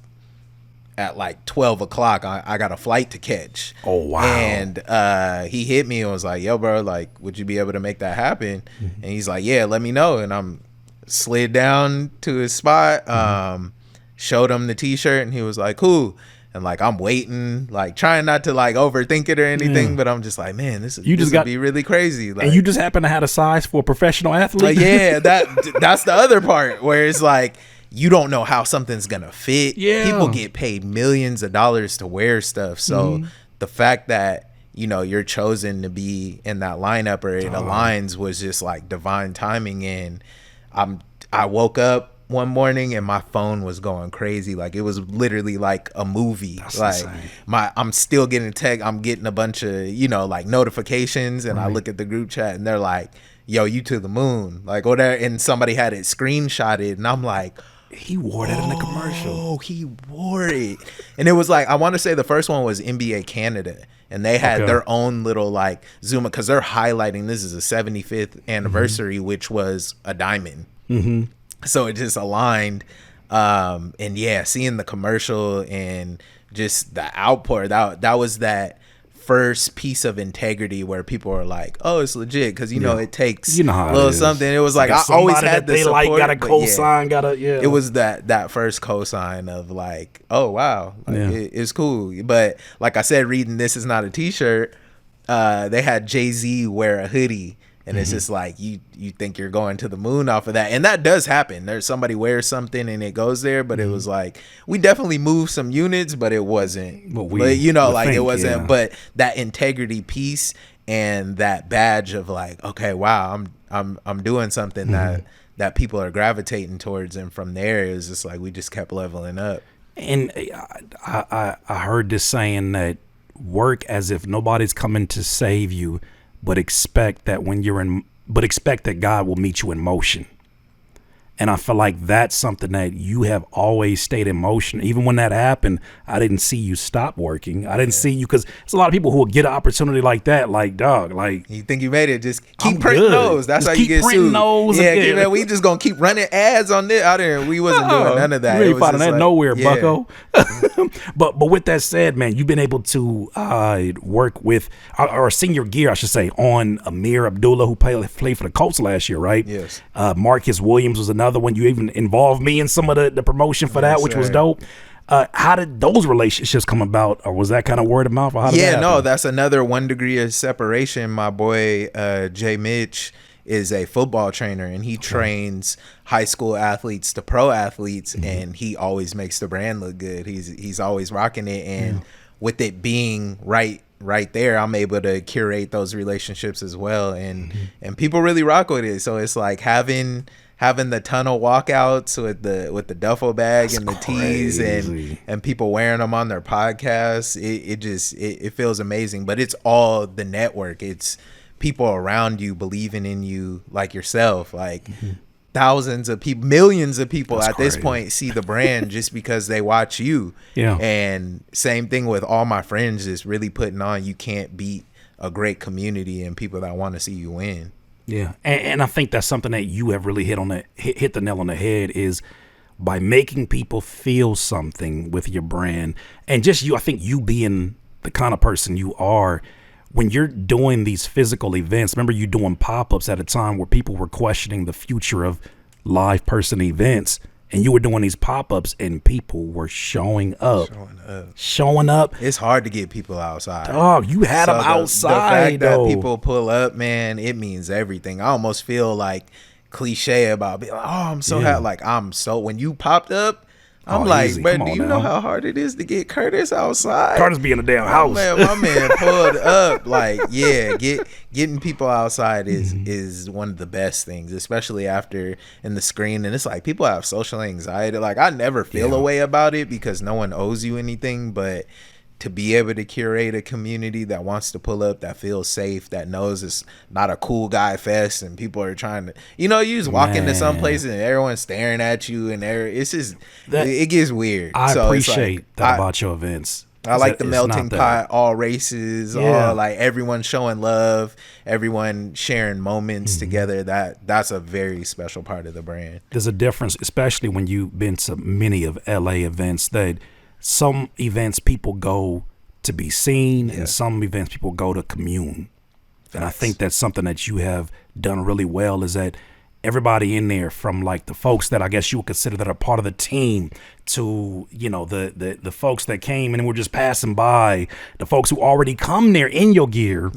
at like 12 o'clock, I got a flight to catch. Oh, wow. And he hit me and was like, "Yo, bro, like, would you be able to make that happen?" And he's like, "Yeah, let me know." And I'm slid down to his spot, showed him the t-shirt, and he was like, "Cool." And like I'm waiting, like trying not to like overthink it or anything, but I'm just like, man, this would be really crazy. Like, and you just happen to have a size for a professional athlete. Like, yeah, that's the other part where it's like you don't know how something's gonna fit. Yeah, people get paid millions of dollars to wear stuff, so the fact that you're chosen to be in that lineup or it aligns was just like divine timing. And I woke up one morning and my phone was going crazy. Like it was literally like a movie. That's like insane. I'm still getting I'm getting a bunch of like notifications, and I look at the group chat and they're like, "Yo, you to the moon," like whatever. And somebody had it screenshotted, and I'm like, he wore that in the commercial. Oh, he wore it. And it was like, I want to say the first one was NBA Canada, and they had their own little like Zoom, because they're highlighting this is a 75th anniversary, which was a diamond. So it just aligned. And yeah, seeing the commercial and just the outpour, that was that first piece of integrity where people are like, "Oh, it's legit," because it takes a little something. It was like I always had the support, got a cosign, It was that first cosign of like, "Oh wow, like, it's cool." But like I said, reading This Is Not a T-shirt, they had Jay-Z wear a hoodie. And it's just like you think you're going to the moon off of that, and that does happen. There's somebody wears something and it goes there, but it was like we definitely moved some units, but it wasn't. But it wasn't. Yeah. But that integrity piece and that badge of like, okay, wow, I'm doing something that people are gravitating towards, and from there it was just like we just kept leveling up. And I heard this saying that work as if nobody's coming to save you, but expect that God will meet you in motion. And I feel like that's something that you have always stayed in motion. Even when that happened, I didn't see you stop working. I didn't see you, because there's a lot of people who will get an opportunity like that, like, dog, like, you think you made it, just keep I'm printing good. those. That's Just how you keep get printing sued. those Yeah, again. man, we just gonna keep running ads on this out there. We wasn't doing none of that. You It ain't was finding just that like, nowhere, yeah. bucko. But with that said, man, you've been able to work with, or senior gear, I should say, on Amir Abdullah, who played for the Colts last year, right? Yes. Marcus Williams was another one. You even involved me in some of the promotion for that, which was dope. How did those relationships come about, or was that kind of word of mouth? Or how did that happen? That's another 1 degree of separation. My boy Jay Mitch is a football trainer, and he trains high school athletes to pro athletes, and he always makes the brand look good. He's always rocking it, and with it being right there, I'm able to curate those relationships as well, and people really rock with it. So it's like having the tunnel walkouts with the duffel bag and the tees, and people wearing them on their podcasts. It feels amazing. But it's all the network. It's people around you believing in you like yourself. Like thousands of people, millions of people at this point see the brand just because they watch you. Yeah. And same thing with all my friends, just really putting on. You can't beat a great community and people that want to see you win. Yeah, and I think that's something that you have really hit the nail on the head, is by making people feel something with your brand, and just you. I think you being the kind of person you are, when you're doing these physical events. Remember, you doing pop-ups at a time where people were questioning the future of live person events, and you were doing these pop-ups, and people were showing up. It's hard to get people outside. Dog, you had them outside. The fact though. that people pull up, man, it means everything. I almost feel like cliche about being like, oh, I'm so happy. Like, when you popped up, I'm like, easy. but do you know how hard it is to get Curtis outside? Curtis be in the damn house. My man pulled up. Like, yeah, getting people outside is one of the best things, especially after in the screen. And it's like people have social anxiety. Like, I never feel a way about it because no one owes you anything, but to be able to curate a community that wants to pull up, that feels safe, that knows it's not a cool guy fest and people are trying to, you just walk into some places and everyone's staring at you, and it's just, it gets weird. I appreciate that about your events. I like the melting pot, all races, all like everyone showing love, everyone sharing moments together. That's a very special part of the brand. There's a difference, especially when you've been to many of LA events, that some events people go to be seen, and some events people go to commune. And I think that's something that you have done really well, is that everybody in there, from like the folks that I guess you would consider that are part of the team, to the folks that came and were just passing by, the folks who already come there in your gear,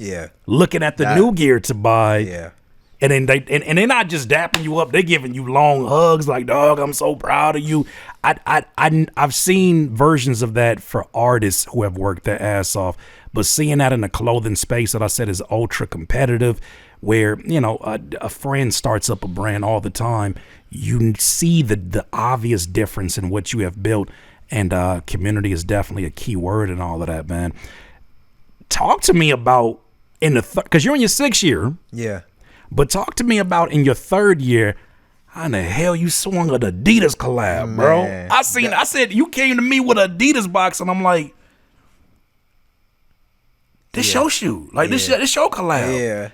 looking at the new gear to buy, and then they're not just dapping you up, they're giving you long hugs like, dog, I'm so proud of you. I've seen versions of that for artists who have worked their ass off, but seeing that in the clothing space that I said is ultra competitive, where a friend starts up a brand all the time, you see the obvious difference in what you have built, and community is definitely a key word in all of that, man. Talk to me about because you're in your 6th year, but talk to me about in your 3rd year. How in the hell you swung an Adidas collab, bro? Man, I said you came to me with an Adidas box, and I'm like, this your shoe, like this your collab. Yeah.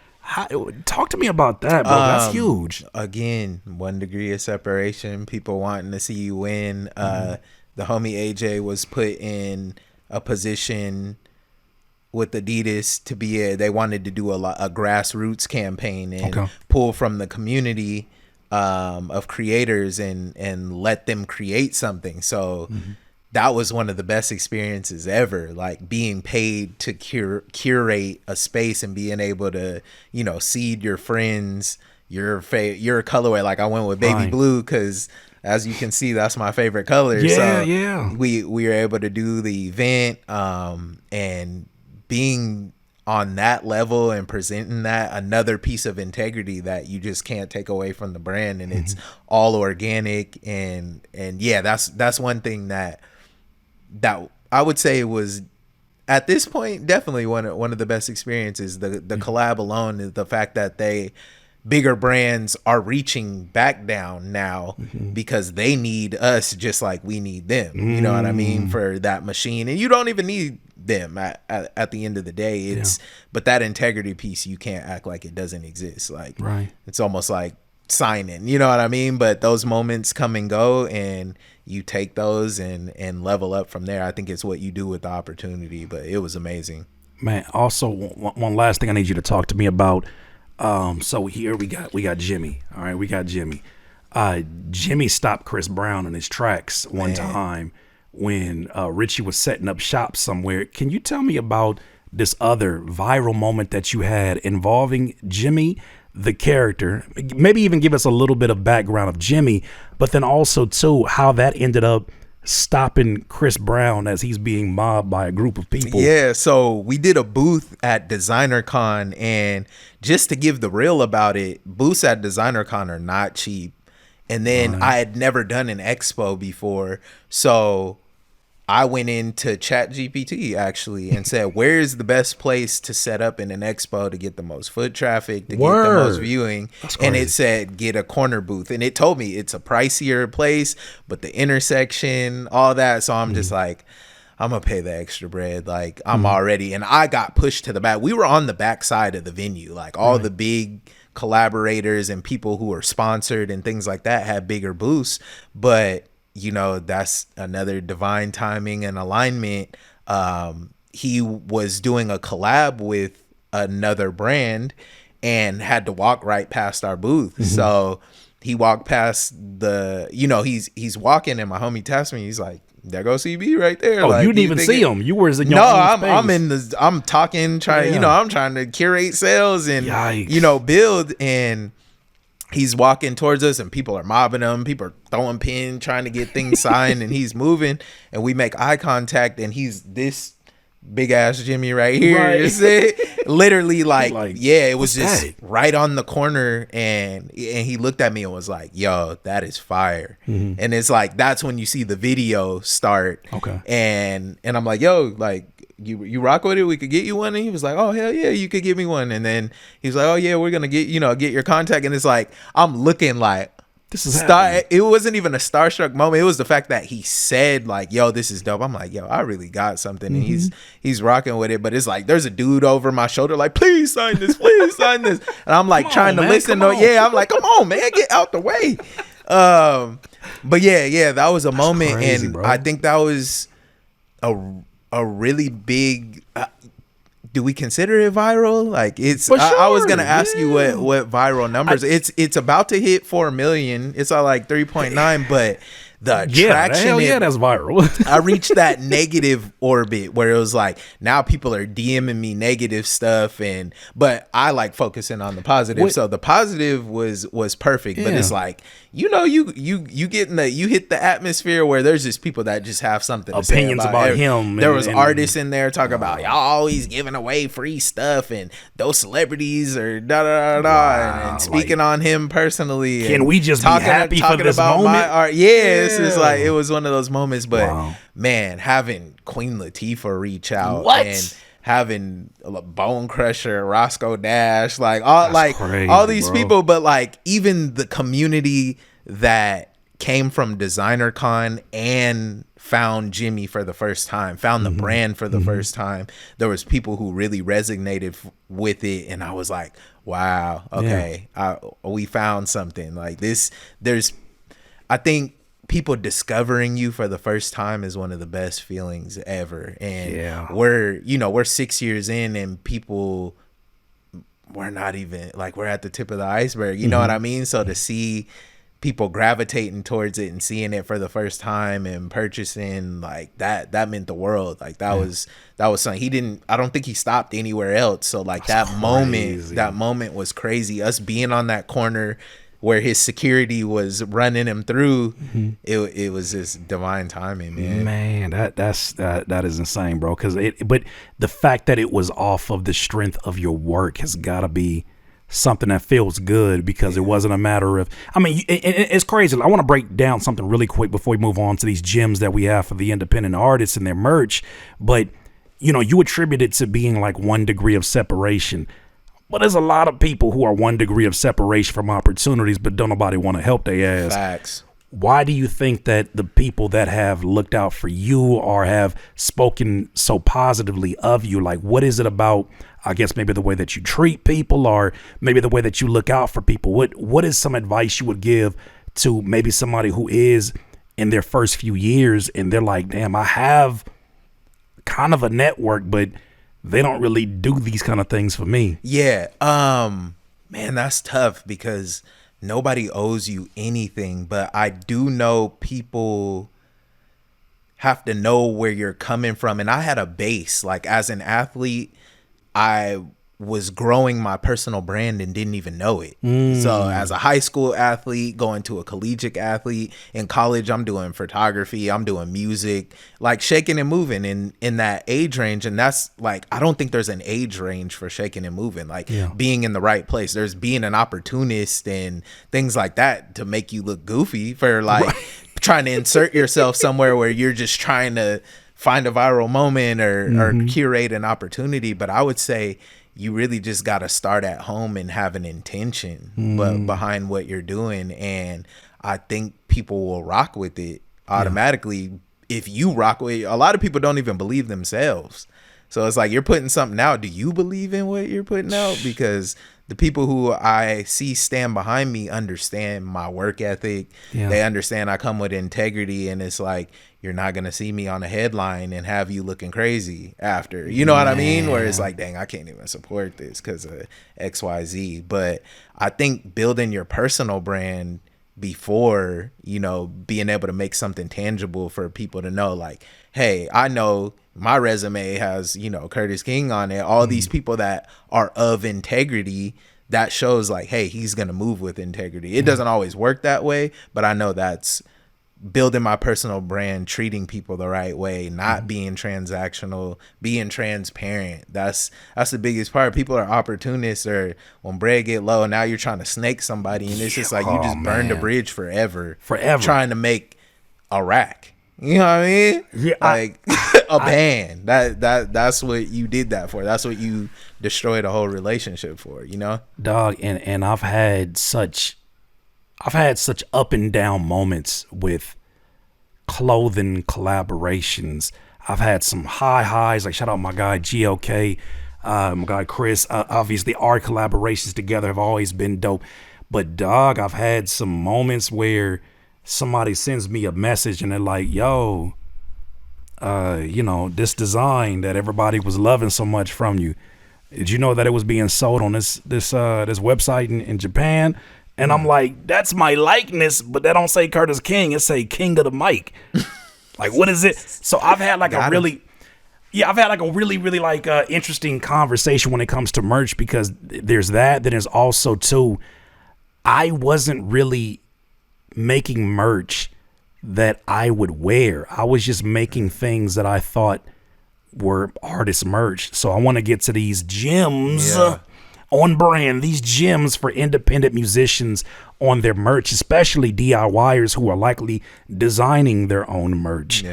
Talk to me about that, bro. That's huge. Again, 1 degree of separation. People wanting to see you win. The homie AJ was put in a position with Adidas to be they wanted to do a grassroots campaign and pull from the community of creators and let them create something. So that was one of the best experiences ever, like being paid to curate a space and being able to, seed your friends, your colorway. Like I went with baby blue because, as you can see, that's my favorite color. We were able to do the event and being on that level and presenting that, another piece of integrity that you just can't take away from the brand, and it's all organic. And yeah, that's one thing that I would say was, at this point, definitely one of the best experiences. The collab alone is the fact that bigger brands are reaching back down now because they need us just like we need them. You know what I mean? For that machine. And you don't even need them at the end of the day. But that integrity piece, you can't act like it doesn't exist. Like, it's almost like signing, you know what I mean? But those moments come and go, and you take those and level up from there. I think it's what you do with the opportunity. But it was amazing, man. Also, one last thing I need you to talk to me about. So here we got Jimmy. All right, we got Jimmy. Jimmy stopped Chris Brown in his tracks one time when Richey was setting up shop somewhere. Can you tell me about this other viral moment that you had involving Jimmy, the character? Maybe even give us a little bit of background of Jimmy, but then also too how that ended up stopping Chris Brown as he's being mobbed by a group of people. Yeah, so we did a booth at Designer Con, and just to give the real about it, booths at Designer Con are not cheap. And then I had never done an expo before, so I went into ChatGPT actually and said, where's the best place to set up in an expo to get the most foot traffic, to get the most viewing? And it said, get a corner booth. And it told me it's a pricier place, but the intersection, all that. So I'm just like, I'm going to pay the extra bread. Like, I'm already, and I got pushed to the back. We were on the back side of the venue. Like, all the big collaborators and people who are sponsored and things like that had bigger booths. But you know, that's another divine timing and alignment. He was doing a collab with another brand and had to walk right past our booth. So he walked past he's walking, and my homie taps me. He's like, there goes CB right there. Oh, like, you didn't even see him. You were in your own space. I'm talking, I'm trying to curate sales and, build, and he's walking towards us, and people are mobbing him. People are throwing pins, trying to get things signed, and he's moving, and we make eye contact, and he's this big ass Jimmy right here. Literally, it was just right on the corner, and he looked at me and was like, yo, that is fire. And it's like, that's when you see the video start. And I'm like, yo, like, you rock with it, we could get you one. And he was like, oh hell yeah, you could give me one. And then he was like, oh yeah, we're gonna get your contact. And it's like, I'm looking like, this is it wasn't even a starstruck moment. It was the fact that he said like, yo, this is dope. I'm like, yo, I really got something. And he's rocking with it. But it's like, there's a dude over my shoulder like, please sign this, please sign this. And I'm like, trying to listen. I'm like, come on, man, get out the way. But yeah, that was a moment. Crazy, and bro. I think that was a really big, do we consider it viral? Like, it's sure, I was gonna ask you what viral numbers. It's about to hit 4 million. It's at like 3.9, but the traction, that's viral. I reached that negative orbit where it was like, now people are DMing me negative stuff, but I like focusing on the positive. So the positive was perfect, but it's like, you hit the atmosphere where there's just people that just have something opinions to say about him. There was artists in there talking about, y'all always giving away free stuff, and those celebrities are and speaking on him personally. Can we just be happy for this moment? My art. Yes. It's like, it was one of those moments, but man, having Queen Latifah reach out and having Bone Crusher, Roscoe Dash, all these people, but like even the community that came from Designer Con and found Jimmy for the first time, found the brand for the first time. There was people who really resonated with it, and I was like, wow, okay, we found something like this. I think people discovering you for the first time is one of the best feelings ever. And we're 6 years in, and people, we're not even like, we're at the tip of the iceberg, you know what I mean? So to see people gravitating towards it and seeing it for the first time and purchasing, like, that meant the world. Like, that was something. I don't think he stopped anywhere else. So like, that moment was crazy. Us being on that corner, where his security was running him through. It was just divine timing, man. Man, that is insane, bro. But the fact that it was off of the strength of your work has got to be something that feels good, because it wasn't a matter of, I mean, it's crazy. I want to break down something really quick before we move on to these gems that we have for the independent artists and their merch. But, you attribute it to being like 1 degree of separation. But there's a lot of people who are 1 degree of separation from opportunities, but don't nobody want to help their ass. Facts. Why do you think that the people that have looked out for you or have spoken so positively of you, like what is it about, I guess maybe the way that you treat people or maybe the way that you look out for people? What is some advice you would give to maybe somebody who is in their first few years and they're like, damn, I have kind of a network, but they don't really do these kind of things for me? Yeah. Man, that's tough because nobody owes you anything, but I do know people have to know where you're coming from. And I had a base, like as an athlete, I was growing my personal brand and didn't even know it. So as a high school athlete, going to a collegiate athlete, in college, I'm doing photography, I'm doing music, like shaking and moving in that age range. And that's like, I don't think there's an age range for shaking and moving, like being in the right place. There's being an opportunist and things like that to make you look goofy for like trying to insert yourself somewhere where you're just trying to find a viral moment or curate an opportunity. But I would say you really just got to start at home and have an intention behind what you're doing. And I think people will rock with it automatically. If you rock with it, a lot of people don't even believe themselves. So it's like, you're putting something out. Do you believe in what you're putting out? Because the people who I see stand behind me understand my work ethic. They understand I come with integrity, and it's like, you're not going to see me on a headline and have you looking crazy after, you know what I mean? Where it's like, dang, I can't even support this because of XYZ. But I think building your personal brand before, being able to make something tangible for people to know, like, hey, I know my resume has, Curtis King on it, all these people that are of integrity, that shows like, hey, he's going to move with integrity. It doesn't always work that way, but I know that's building my personal brand, treating people the right way, not being transactional, being transparent. That's the biggest part. People are opportunists, or when bread get low, now you're trying to snake somebody, and it's just like, you just burned the bridge forever trying to make a rack. You know what I mean? Yeah, like a band. That's what you did that for. That's what you destroyed a whole relationship for, Dog, and I've had such up and down moments with clothing collaborations. I've had some high highs, like shout out my guy GLK, my guy Chris. Obviously our collaborations together have always been dope. But dog, I've had some moments where somebody sends me a message and they're like, yo, this design that everybody was loving so much from you, did you know that it was being sold on this website in Japan? And I'm like, that's my likeness, but that don't say Curtis King. It say King of the Mic. Like, what is it? So I've had like a really interesting conversation when it comes to merch, because there's that. Then there's also too, I wasn't really making merch that I would wear. I was just making things that I thought were artist merch. So I want to get to these gems. On brand, these gems for independent musicians on their merch, especially DIYers who are likely designing their own merch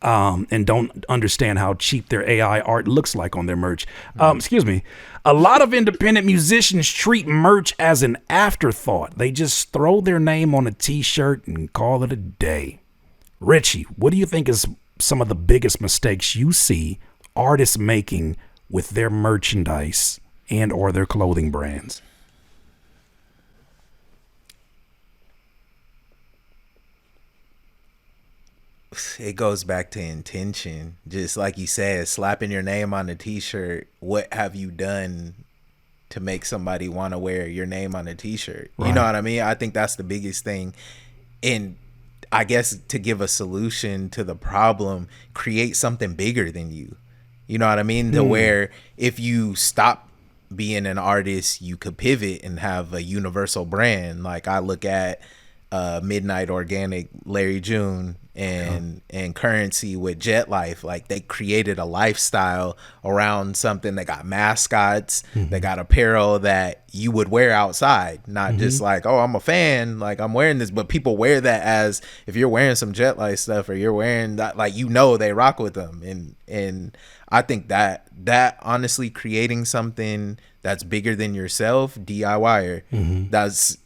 and don't understand how cheap their AI art looks like on their merch. Excuse me. A lot of independent musicians treat merch as an afterthought. They just throw their name on a t-shirt and call it a day. Richey, what do you think is some of the biggest mistakes you see artists making with their merchandise and or their clothing brands? It goes back to intention. Just like you said, slapping your name on a t-shirt. What have you done to make somebody want to wear your name on a t-shirt? Right. You know what I mean? I think that's the biggest thing. And I guess to give a solution to the problem, create something bigger than you. You know what I mean? To where if you stop being an artist, you could pivot and have a universal brand. Like I look at Midnight Organic, Larry June, and Currency with Jet Life. Like they created a lifestyle around something. That got mascots, they got apparel that you would wear outside, not just like, oh, I'm a fan, like I'm wearing this, but people wear that as, if you're wearing some Jet Life stuff or you're wearing that, like, you know, they rock with them. And I think that honestly, creating something that's bigger than yourself, DIYer, that's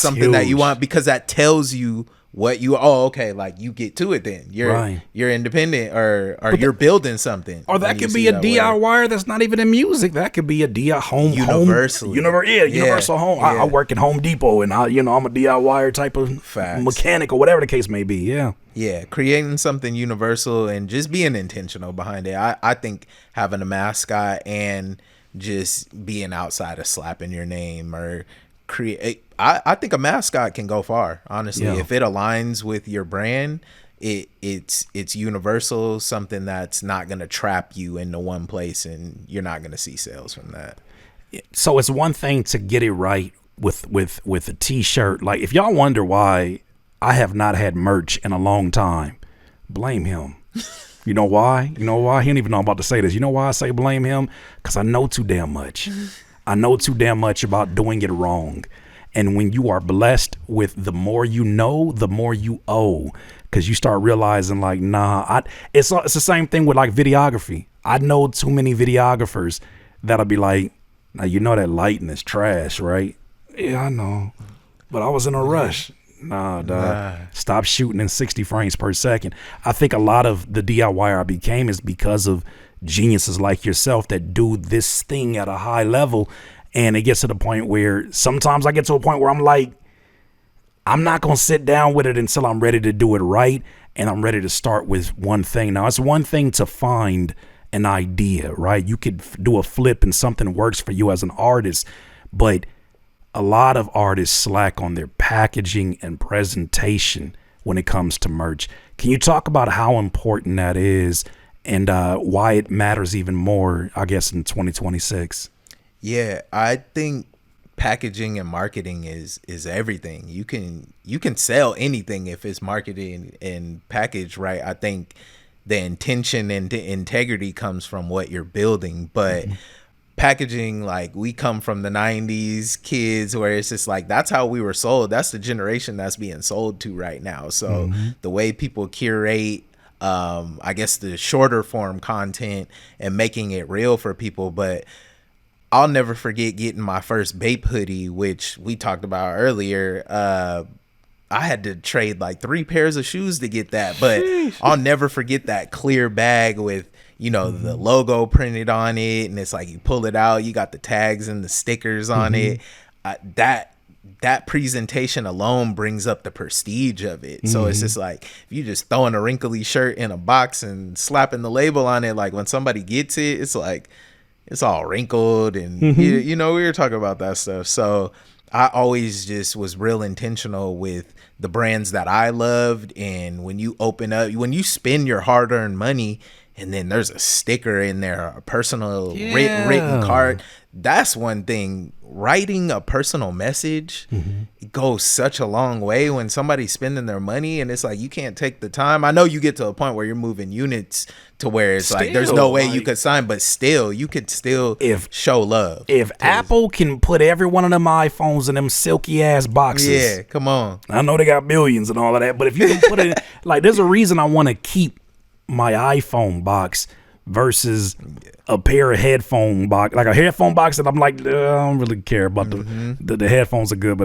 something huge. That you want, because that tells you what you, okay, like you get to it, then you're independent, or you're building something, or that could be a DIYer that's not even in music. That could be a universal home. I work at Home Depot, and I'm a DIYer type of mechanic or whatever the case may be. Yeah, creating something universal and just being intentional behind it. I think having a mascot and just being outside of slapping your name or create, I think a mascot can go far, honestly. If it aligns with your brand, it's universal, something that's not going to trap you into one place, and you're not going to see sales from that. So it's one thing to get it right with a t-shirt. Like, if y'all wonder why I have not had merch in a long time, blame him. You know why? He don't even know I'm about to say this. You know why I say blame him? Because I know too damn much. I know too damn much about doing it wrong. And when you are blessed with the more you know, the more you owe, because you start realizing like, it's the same thing with like videography. I know too many videographers that'll be like, now, you know that lighting is trash, right? Yeah, I know. But I was in a rush. Nah, dog. Stop shooting in 60 frames per second. I think a lot of the DIY I became is because of geniuses like yourself that do this thing at a high level. And it gets to the point where sometimes I get to a point where I'm like, I'm not going to sit down with it until I'm ready to do it right. And I'm ready to start with one thing. Now, it's one thing to find an idea, right? You could do a flip and something works for you as an artist, but a lot of artists slack on their packaging and presentation when it comes to merch. Can you talk about how important that is and why it matters even more, I guess, in 2026? Yeah, I think packaging and marketing is everything. You can sell anything if it's marketed and packaged right. I think the intention and the integrity comes from what you're building, but packaging, like, we come from the 90s kids where it's just like, that's how we were sold. That's the generation that's being sold to right now. So the way people curate, I guess, the shorter form content and making it real for people. But I'll never forget getting my first Bape hoodie, which we talked about earlier. I had to trade like 3 pairs of shoes to get that, but I'll never forget that clear bag with, the logo printed on it, and it's like you pull it out, you got the tags and the stickers on it. That presentation alone brings up the prestige of it. So it's just like, if you just throwing a wrinkly shirt in a box and slapping the label on it, like when somebody gets it, it's like, it's all wrinkled, and we were talking about that stuff. So I always just was real intentional with the brands that I loved. And when you open up, when you spend your hard-earned money and then there's a sticker in there, a personal written card, that's one thing. Writing a personal message, it goes such a long way when somebody's spending their money, and it's like, you can't take the time. I know you get to a point where you're moving units to where it's like, there's no way you could sign, but still, you could still show love. If Apple can put every one of them iPhones in them silky ass boxes, yeah, come on. I know they got billions and all of that, but if you can put it, like, there's a reason I want to keep my iPhone box versus a pair of headphone box, like a headphone box that I'm like, I don't really care about the headphones are good,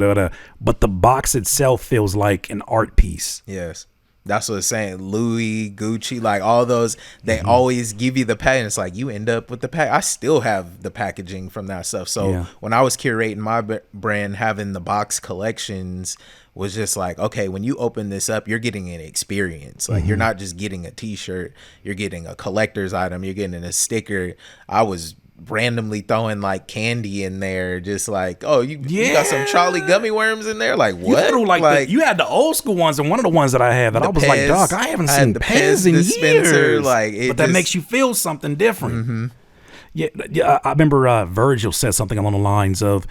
but the box itself feels like an art piece. Yes, that's what it's saying. Louis, Gucci, like all those, they always give you the pack. It's like you end up with the pack. I still have the packaging from that stuff. So when I was curating my brand, having the box collections was just like, okay, when you open this up, you're getting an experience. Like, you're not just getting a t-shirt, you're getting a collector's item, you're getting a sticker. I was randomly throwing like candy in there, just like, oh, you got some Charlie gummy worms in there? Like, what? You threw like you had the old school ones, and one of the ones that I had that I was Pez, like, Doc, I haven't seen Pez in years. Like, but that makes you feel something different. Yeah. I remember Virgil said something along the lines of,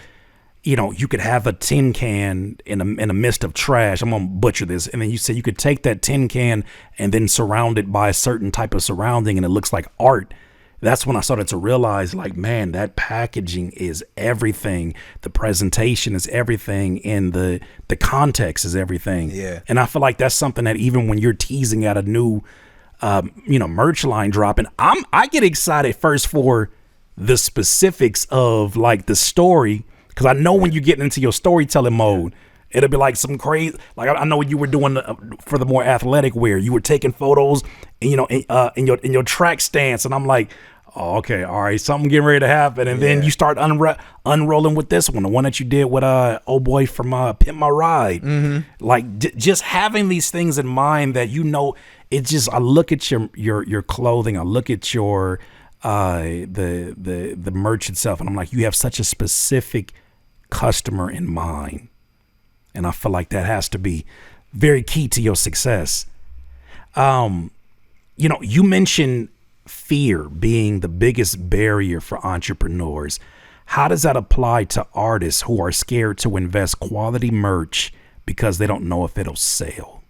you could have a tin can in a mist of trash. I'm gonna butcher this, and then you said you could take that tin can and then surround it by a certain type of surrounding, and it looks like art. That's when I started to realize, like, man, that packaging is everything. The presentation is everything, and the context is everything. Yeah. And I feel like that's something that even when you're teasing at a new, merch line dropping, I get excited first for the specifics of like the story. Because I know when you get into your storytelling mode, it'll be like some crazy. Like I know you were doing for the more athletic wear. You were taking photos, and, in your track stance, and I'm like, oh, okay, all right, something getting ready to happen. And then you start unrolling with this one, the one that you did with old boy from Pimp My Ride. Mm-hmm. Like just having these things in mind that it's just. I look at your clothing. I look at your the merch itself, and I'm like, you have such a specific customer in mind, and I feel like that has to be very key to your success. You mentioned fear being the biggest barrier for entrepreneurs. How does that apply to artists who are scared to invest quality merch because they don't know if it'll sell?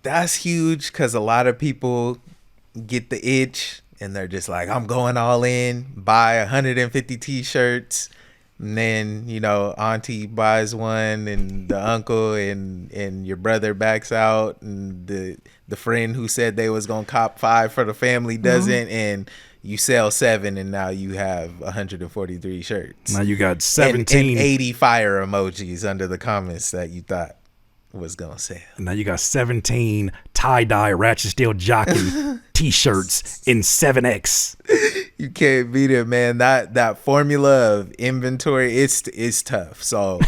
That's huge, because a lot of people get the itch and they're just like, I'm going all in, buy 150 t-shirts, and then auntie buys one, and the uncle and your brother backs out, and the friend who said they was gonna cop 5 for the family doesn't, and you sell 7, and now you have 143 shirts. Now you got 17 and 80 fire emojis under the comments that you thought was gonna sell. Now you got 17 tie-dye ratchet steel jockey t-shirts in 7X. You can't beat it, man. That formula of inventory, it's tough. So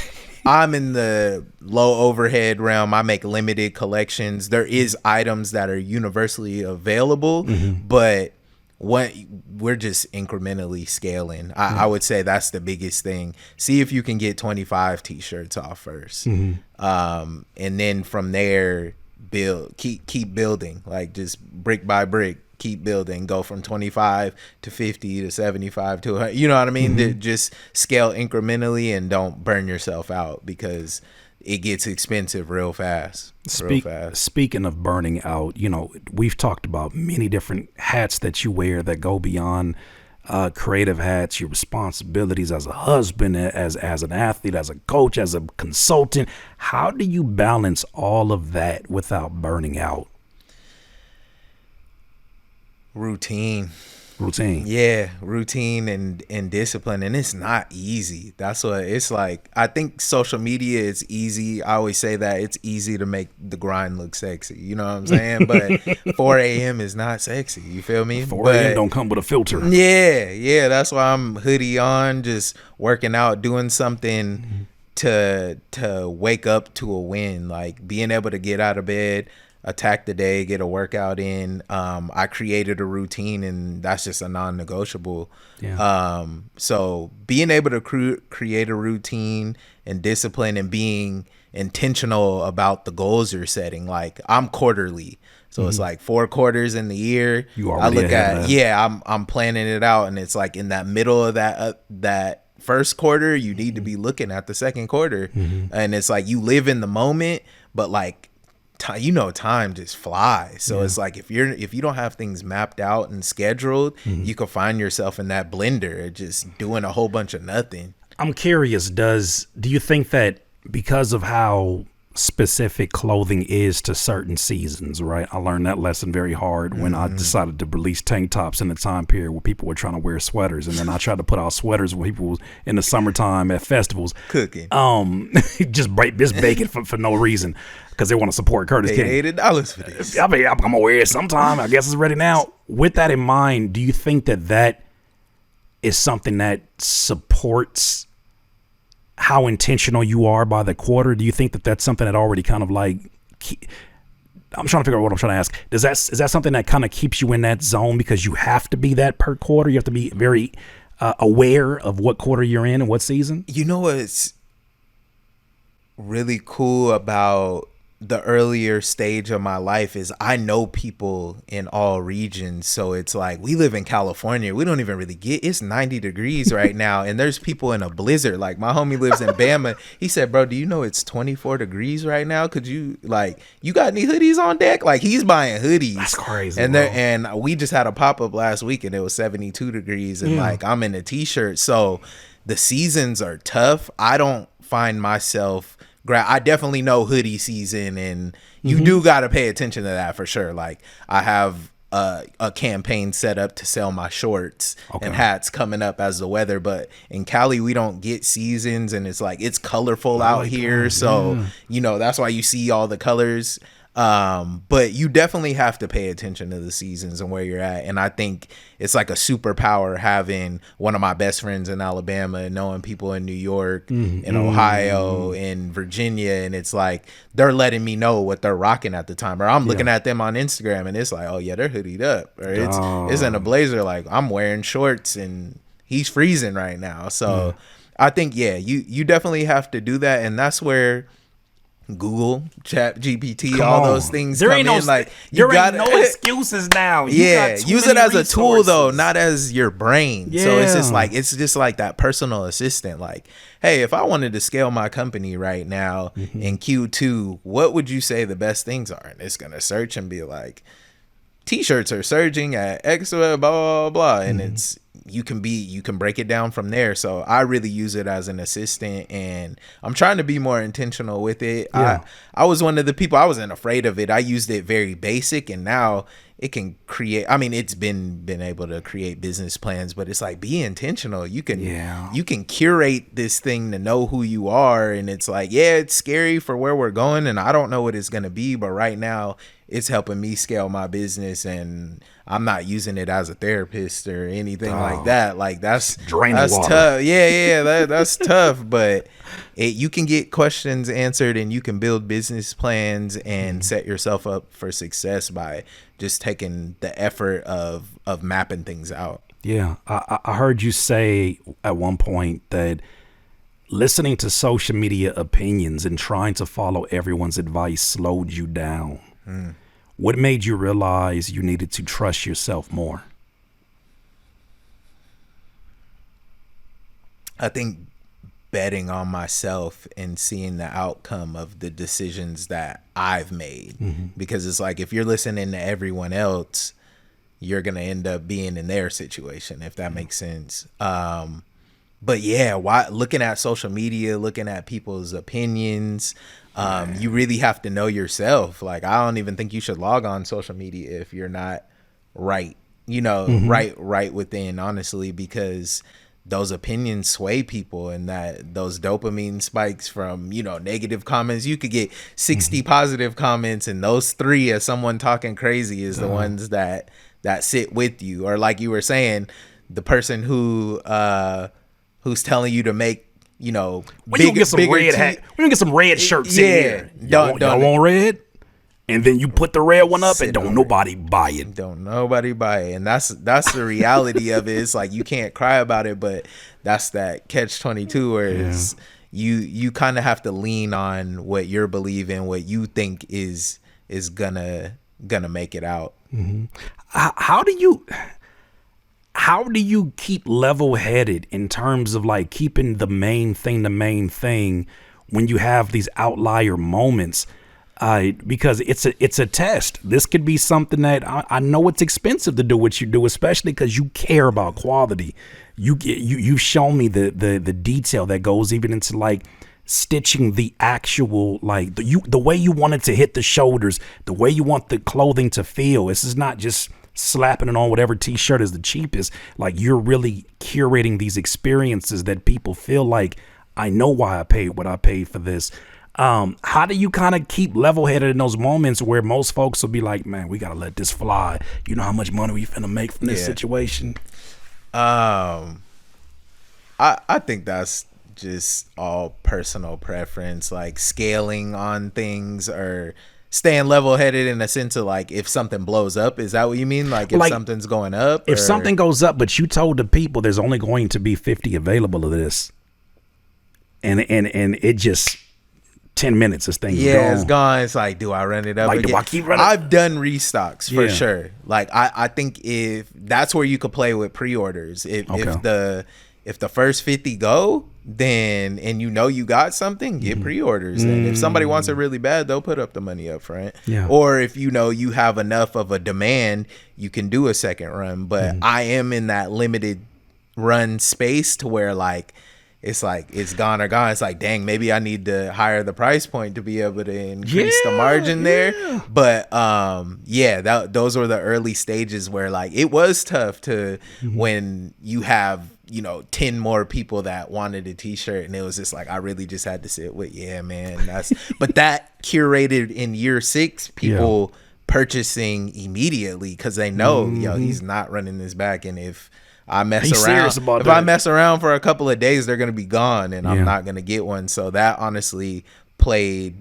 I'm in the low overhead realm. I make limited collections. There is items that are universally available, but we're just incrementally scaling. I would say that's the biggest thing. See if you can get 25 t-shirts off first, and then from there keep building, like just brick by brick, keep building, go from 25 to 50 to 75 to 100, you know what I mean? To just scale incrementally and don't burn yourself out, because it gets expensive real fast. Speaking of burning out, we've talked about many different hats that you wear that go beyond creative hats, your responsibilities as a husband, as an athlete, as a coach, as a consultant. How do you balance all of that without burning out? Routine. Yeah, routine and discipline, and it's not easy. That's what it's like. I think social media is easy. I always say that it's easy to make the grind look sexy, you know what I'm saying? But 4 a.m. is not sexy, you feel me? 4 a.m. don't come with a filter. Yeah, that's why I'm hoodie on, just working out, doing something to wake up to a win, like being able to get out of bed, attack the day, get a workout in. I created a routine, and that's just a non-negotiable. Yeah. So being able to create a routine and discipline, and being intentional about the goals you're setting. Like I'm quarterly, so it's like 4 quarters in the year. I look at I'm planning it out, and it's like in that middle of that first quarter, you need to be looking at the second quarter, and it's like you live in the moment, but like time just flies. So it's like if you don't have things mapped out and scheduled, you can find yourself in that blender just doing a whole bunch of nothing. I'm curious, do you think that because of how specific clothing is to certain seasons, right? I learned that lesson very hard when I decided to release tank tops in the time period where people were trying to wear sweaters, and then I tried to put out sweaters when people was in the summertime at festivals cooking, just baking for no reason, because they want to support Curtis King. $80 for this. I mean, I'm gonna wear it sometime. I guess it's ready now. With that in mind, do you think that is something that supports how intentional you are by the quarter? Do you think that that's something that already kind of like, I'm trying to figure out what I'm trying to ask. Is that something that kind of keeps you in that zone because you have to be that per quarter? You have to be very aware of what quarter you're in and what season? You know what's really cool about the earlier stage of my life is I know people in all regions. So it's like, we live in California. We don't even really it's 90 degrees right now. And there's people in a blizzard. Like my homie lives in Bama. He said, bro, do you know it's 24 degrees right now? Could you you got any hoodies on deck? Like he's buying hoodies. That's crazy. And we just had a pop-up last week and it was 72 degrees. And I'm in a t-shirt. So the seasons are tough. I don't find myself I definitely know hoodie season, and you do got to pay attention to that for sure. Like I have a campaign set up to sell my shorts and hats coming up as the weather, but in Cali we don't get seasons, and it's colorful out here. So that's why you see all the colors. But you definitely have to pay attention to the seasons and where you're at. And I think it's like a superpower having one of my best friends in Alabama and knowing people in New York, in Ohio, in Virginia. And it's like, they're letting me know what they're rocking at the time. Or I'm looking at them on Instagram and it's like, oh yeah, they're hoodied up. Or it's in a blazer. Like I'm wearing shorts and he's freezing right now. So I think, you definitely have to do that. And that's where Google, Chat GPT, all those things there come ain't in. No, like there ain't no excuses now. Use it as a tool though, not as your brain. So it's just like that personal assistant. Like, hey, if I wanted to scale my company right now in Q2, what would you say the best things are? And it's gonna search and be like, t-shirts are surging at X, blah blah blah, and it's you can break it down from there. So I really use it as an assistant, and I'm trying to be more intentional with it. I was one of the people, I wasn't afraid of it. I used it very basic, and now it can create, I mean, it's been able to create business plans, but it's like, be intentional. You can curate this thing to know who you are. And it's like, it's scary for where we're going, and I don't know what it's going to be, but right now it's helping me scale my business, and I'm not using it as a therapist or anything like that. Like that's water. Tough. That's tough. But you can get questions answered, and you can build business plans and set yourself up for success by just taking the effort of mapping things out. Yeah, I heard you say at one point that listening to social media opinions and trying to follow everyone's advice slowed you down. What made you realize you needed to trust yourself more? I think betting on myself and seeing the outcome of the decisions that I've made. Because it's like, if you're listening to everyone else, you're going to end up being in their situation, if that makes sense. But looking at social media, looking at people's opinions, you really have to know yourself. Like, I don't even think you should log on social media if you're not right, right within, honestly, because those opinions sway people, and that those dopamine spikes from, negative comments. You could get 60 positive comments, and those 3 of someone talking crazy is the ones that sit with you. Or like you were saying, the person who's telling you to make, we can get some red hat. We can get some red shirts in here. Y'all want red? And then you put the red one up, and don't nobody buy it. Don't nobody buy it. And that's the reality of it. It's like, you can't cry about it, but that's that catch-22 where it's, you kind of have to lean on what you're believing, what you think is gonna make it out. How do you keep level-headed in terms of like keeping the main thing when you have these outlier moments? Because it's a test. This could be something that I know it's expensive to do what you do, especially because you care about quality. You've shown me the detail that goes even into like stitching the actual, like the way you want it to hit the shoulders, the way you want the clothing to feel. This is not just slapping it on whatever t-shirt is the cheapest. Like, you're really curating these experiences that people feel like, I know why I paid what I paid for this. How do you kind of keep level-headed in those moments where most folks will be like, man, we got to let this fly. You know how much money we finna make from this situation? I think that's just all personal preference, like scaling on things or staying level-headed in a sense of like, if something blows up, is that what you mean? Like, if something's going up? If something goes up, but you told the people there's only going to be 50 available of this, and it just 10 minutes, this thing is Yeah, gone. it's gone. It's like, do I run it up Like, again? do I keep running? I've done restocks for Yeah. sure. Like, I think if that's where you could play with pre-orders. If the first 50 go, then and you know you got something, get pre-orders. And if somebody wants it really bad, they'll put up the money up front. Yeah. Or if you know you have enough of a demand, you can do a second run. But I am in that limited run space to where like it's gone or gone. It's like, dang, maybe I need to higher the price point to be able to increase the margin there. But those were the early stages where like it was tough to when you have 10 more people that wanted a t-shirt, and it was just like I really just had to sit with but that curated in year 6 people purchasing immediately because they know he's not running this back, and if I mess around for a couple of days, they're gonna be gone, and I'm not gonna get one. So that honestly played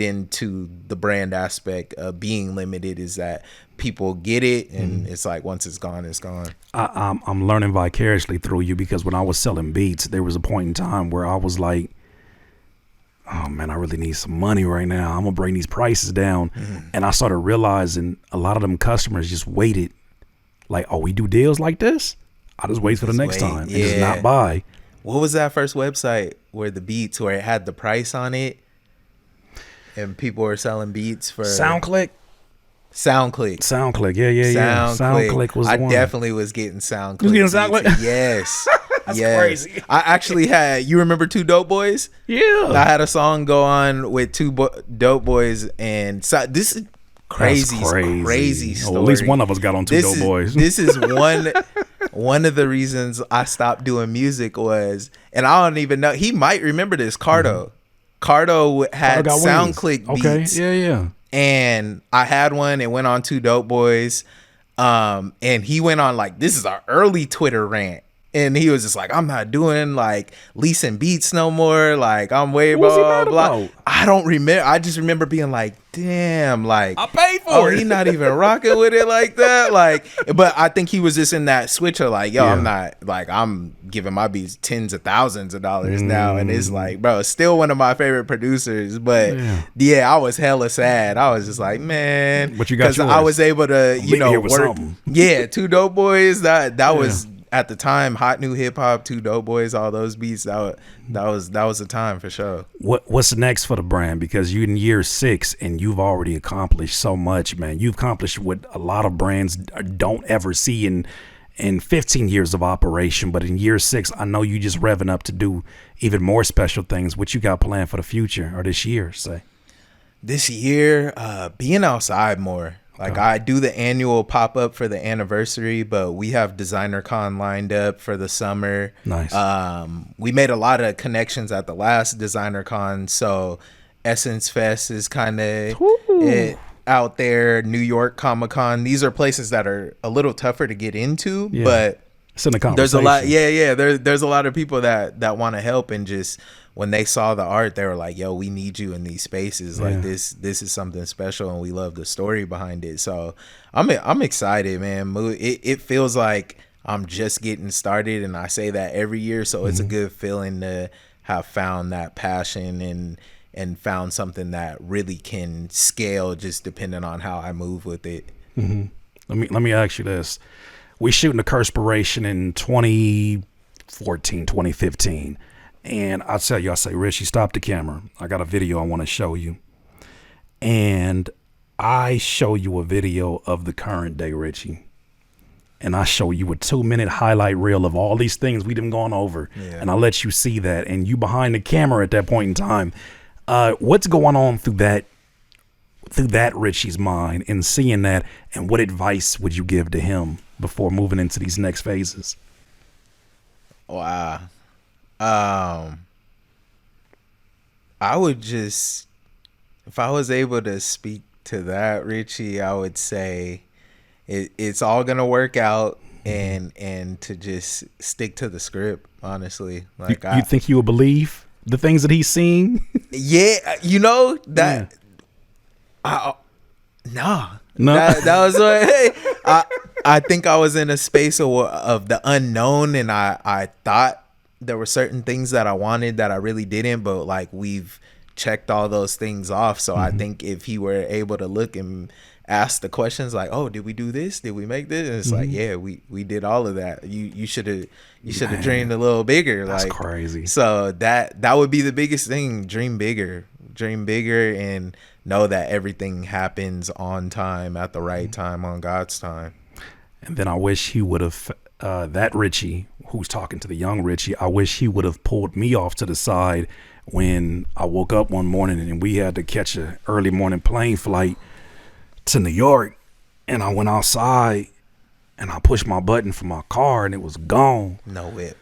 into the brand aspect of being limited, is that people get it, and it's like once it's gone, it's gone. I'm learning vicariously through you, because when I was selling beats, there was a point in time where I was like, oh man, I really need some money right now. I'm gonna bring these prices down. And I started realizing a lot of them customers just waited, like, oh, we do deals like this? I'll just wait for the next time and just not buy. What was that first website where the beats, where it had the price on it and people were selling beats for SoundClick? SoundClick. Yeah. SoundClick was the one. I definitely was getting SoundClick. You was getting SoundClick? Yes. That's crazy. I actually had, you remember Two Dope Boys? Yeah. I had a song go on with Dope Boys, and so this is crazy story. At least one of us got on Two Dope Boys. This is one of the reasons I stopped doing music was, and I don't even know, he might remember this, Cardo. Cardo had SoundClick beats. Yeah. And I had one and went on Two Dope Boys. And he went on like, this is our early Twitter rant. And he was just like, I'm not doing like leasing beats no more. Like I'm way blah, blah. I don't remember. I just remember being like, damn, like I paid for it. He not even rocking with it like that. Like, but I think he was just in that switch of like, yo, I'm not like, I'm giving my beats tens of thousands of dollars now. And it's like, bro, still one of my favorite producers. But I was hella sad. I was just like, man, but you got yours. I was able to, work. Something. Yeah, Two Dope Boys. That was at the time, hot new hip hop, Two Dope Boys, all those beats. That was a time for sure. What's next for the brand? Because you're in year 6 and you've already accomplished so much, man. You've accomplished what a lot of brands don't ever see in 15 years of operation. But in year 6, I know you just revving up to do even more special things. What you got planned for the future, or this year, say? This year, being outside more. Like I do the annual pop-up for the anniversary, but we have Designer Con lined up for the summer. Nice. We made a lot of connections at the last Designer Con, so Essence Fest is kind of out there. New York Comic Con. These are places that are a little tougher to get into, but it's in the conversation. There's a lot. There's a lot of people that want to help, and just when they saw the art, they were like, yo, we need you in these spaces. Like this is something special, and we love the story behind it. So I'm excited, man. It feels like I'm just getting started, and I say that every year. So it's a good feeling to have found that passion and found something that really can scale, just depending on how I move with it. Let me ask you this. We shooting the Curtspiration in 2014, 2015. And I say, Richey, stop the camera. I got a video I want to show you. And I show you a video of the current day Richey. And I show you a 2-minute highlight reel of all these things we've been going over. Yeah. And I let you see that. And you behind the camera at that point in time. What's going on through that Richey's mind in seeing that? And what advice would you give to him before moving into these next phases? Wow. I would just, if I was able to speak to that, Richey, I would say it's all gonna work out, and to just stick to the script. Honestly, like you think you will believe the things that he's seeing? Yeah, that. No. That was what. I think I was in a space of the unknown, and I thought there were certain things that I wanted that I really didn't, but like we've checked all those things off. So I think if he were able to look and ask the questions like, oh, did we do this? Did we make this? And it's like, yeah, we did all of that. You should have dreamed a little bigger. That's like crazy. So that would be the biggest thing. Dream bigger, and know that everything happens on time, at the right time, on God's time. And then I wish he would have, that Richey, who's talking to the young Richey, I wish he would have pulled me off to the side when I woke up one morning and we had to catch an early morning plane flight to New York. And I went outside and I pushed my button for my car and it was gone. No whip.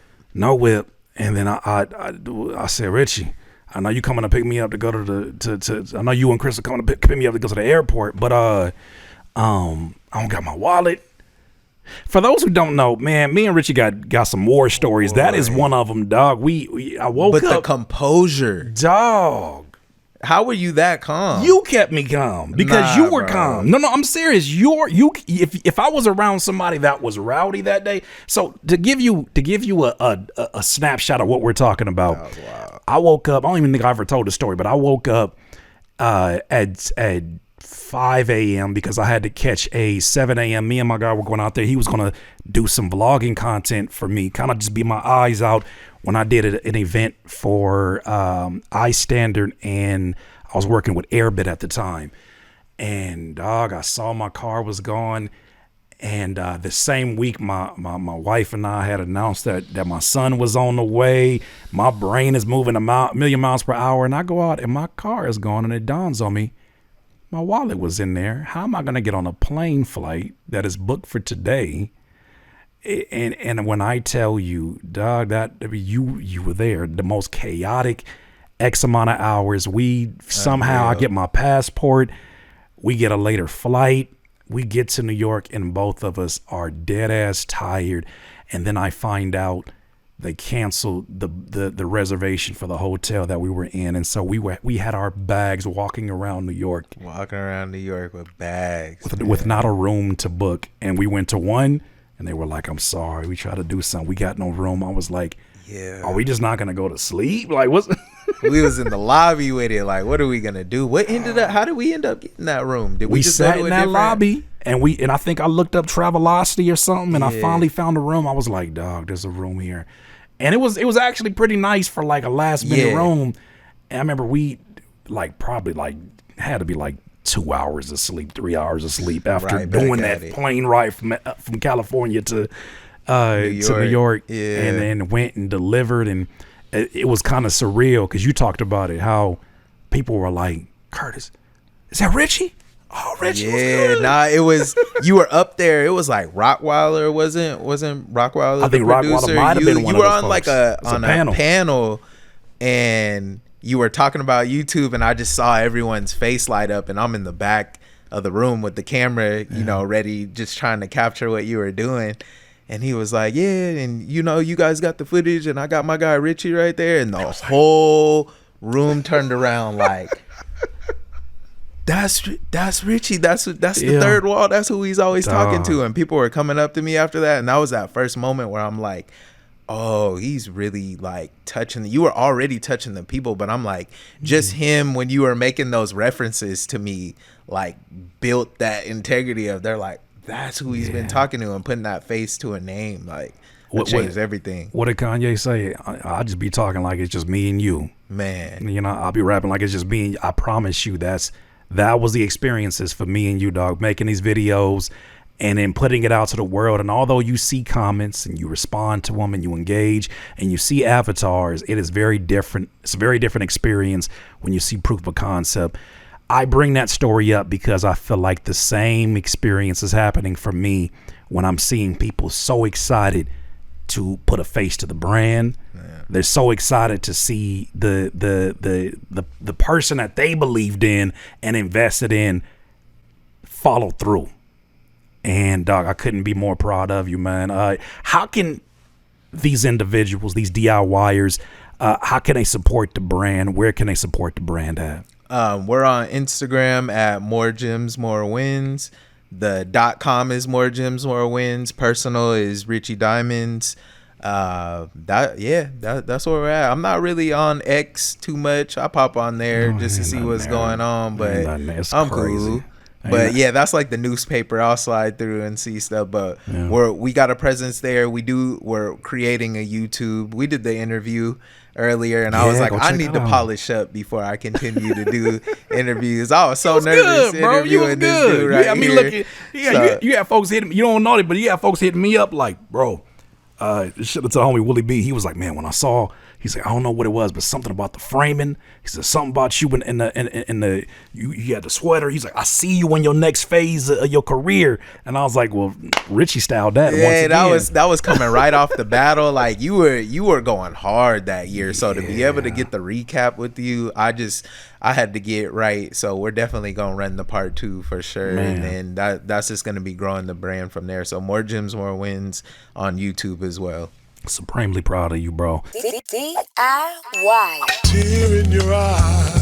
And then I said, Richey, I know you coming to pick me up to go to I know you and Chris are coming to pick me up to go to the airport, but I don't got my wallet. For those who don't know, man, me and Richey got some war stories. That is one of them, dog. I woke up. But the composure, dog. How were you that calm? You kept me calm because you were calm. No, I'm serious. If I was around somebody that was rowdy that day. So to give you a snapshot of what we're talking about. Oh, wow. I woke up. I don't even think I ever told the story, but I woke up at 5 a.m. because I had to catch a 7 a.m. Me and my guy were going out there. He was going to do some vlogging content for me, kind of just be my eyes out when I did an event for iStandard, and I was working with Airbit at the time. And dog, I saw my car was gone. And the same week, my wife and I had announced that my son was on the way. My brain is moving a million miles per hour, and I go out and my car is gone, and it dawns on me, my wallet was in there. How am I going to get on a plane flight that is booked for today? And when I tell you, dog, that you were there, the most chaotic X amount of hours. I get my passport. We get a later flight. We get to New York and both of us are dead ass tired. And then I find out they canceled the reservation for the hotel that we were in. And so we had our bags walking around New York. Walking around New York with bags. With not a room to book. And we went to one and they were like, I'm sorry. We tried to do something. We got no room. I was like, yeah. Are we just not going to go to sleep? Like, what's... We was in the lobby with it. Like, what are we gonna do? How did we end up getting that room? Did we just sat go to in that lobby and I think I looked up Travelocity or something, and I finally found a room. I was like, dog, there's a room here, and it was actually pretty nice for like a last minute room. And I remember we probably had to be 2 hours of sleep, 3 hours of sleep after doing that plane ride from California to New York, and then went and delivered. And it was kind of surreal because you talked about it, how people were like, Curtis, is that Richey? Oh, Richey. Yeah, it was, you were up there. It was like Rockweiler, wasn't Rockweiler? I think Rockweiler might have been one of those. You were on a panel and you were talking about YouTube, and I just saw everyone's face light up, and I'm in the back of the room with the camera, ready, just trying to capture what you were doing. And he was like, yeah, and you guys got the footage, and I got my guy Richey right there. And the whole room turned around like, that's Richey. That's the third wall. That's who he's always talking to. And people were coming up to me after that. And that was that first moment where I'm like, oh, he's really like touching. You were already touching the people, but I'm like, just him, when you were making those references to me, like built that integrity of, they're like, that's who he's been talking to, and putting that face to a name, like, it changed everything. What did Kanye say? I just be talking like it's just me and you, man. I'll be rapping like it's just me and you. I promise you, that was the experiences for me and you, dog, making these videos and then putting it out to the world. And although you see comments and you respond to them and you engage and you see avatars, it is very different. It's a very different experience when you see proof of concept. I bring that story up because I feel like the same experience is happening for me when I'm seeing people so excited to put a face to the brand. Yeah. They're so excited to see the person that they believed in and invested in follow through. And dog, I couldn't be more proud of you, man. How can these individuals, these DIYers, how can they support the brand? Where can they support the brand at? We're on Instagram at More Gyms More Wins. The .com is More Gyms More Wins. Personal is Richey Diamonds. That's where we're at. I'm not really on X too much. I pop on there just to see what's going on, but I'm cool. But yeah, that's like the newspaper. I'll slide through and see stuff. But we got a presence there. We're creating a YouTube. We did the interview earlier, and I was like, I need to polish up before I continue to do interviews. I was so nervous interviewing this dude right here. Look, you have folks hitting me. You don't know it, but you have folks hitting me up like, bro. Should have told homie Willie B. He was like, man, when I saw, he's like, I don't know what it was, but something about the framing. He said something about you in the you had the sweater. He's like, I see you in your next phase of your career. And I was like, well, Richey styled that. Yeah, that was coming right off the battle. Like you were going hard that year. So to be able to get the recap with you, I had to get right. So we're definitely gonna run the part 2 for sure. Man. And that's just gonna be growing the brand from there. So more gems, more wins on YouTube as well. Supremely proud of you, bro. DIY. Tear in your eye.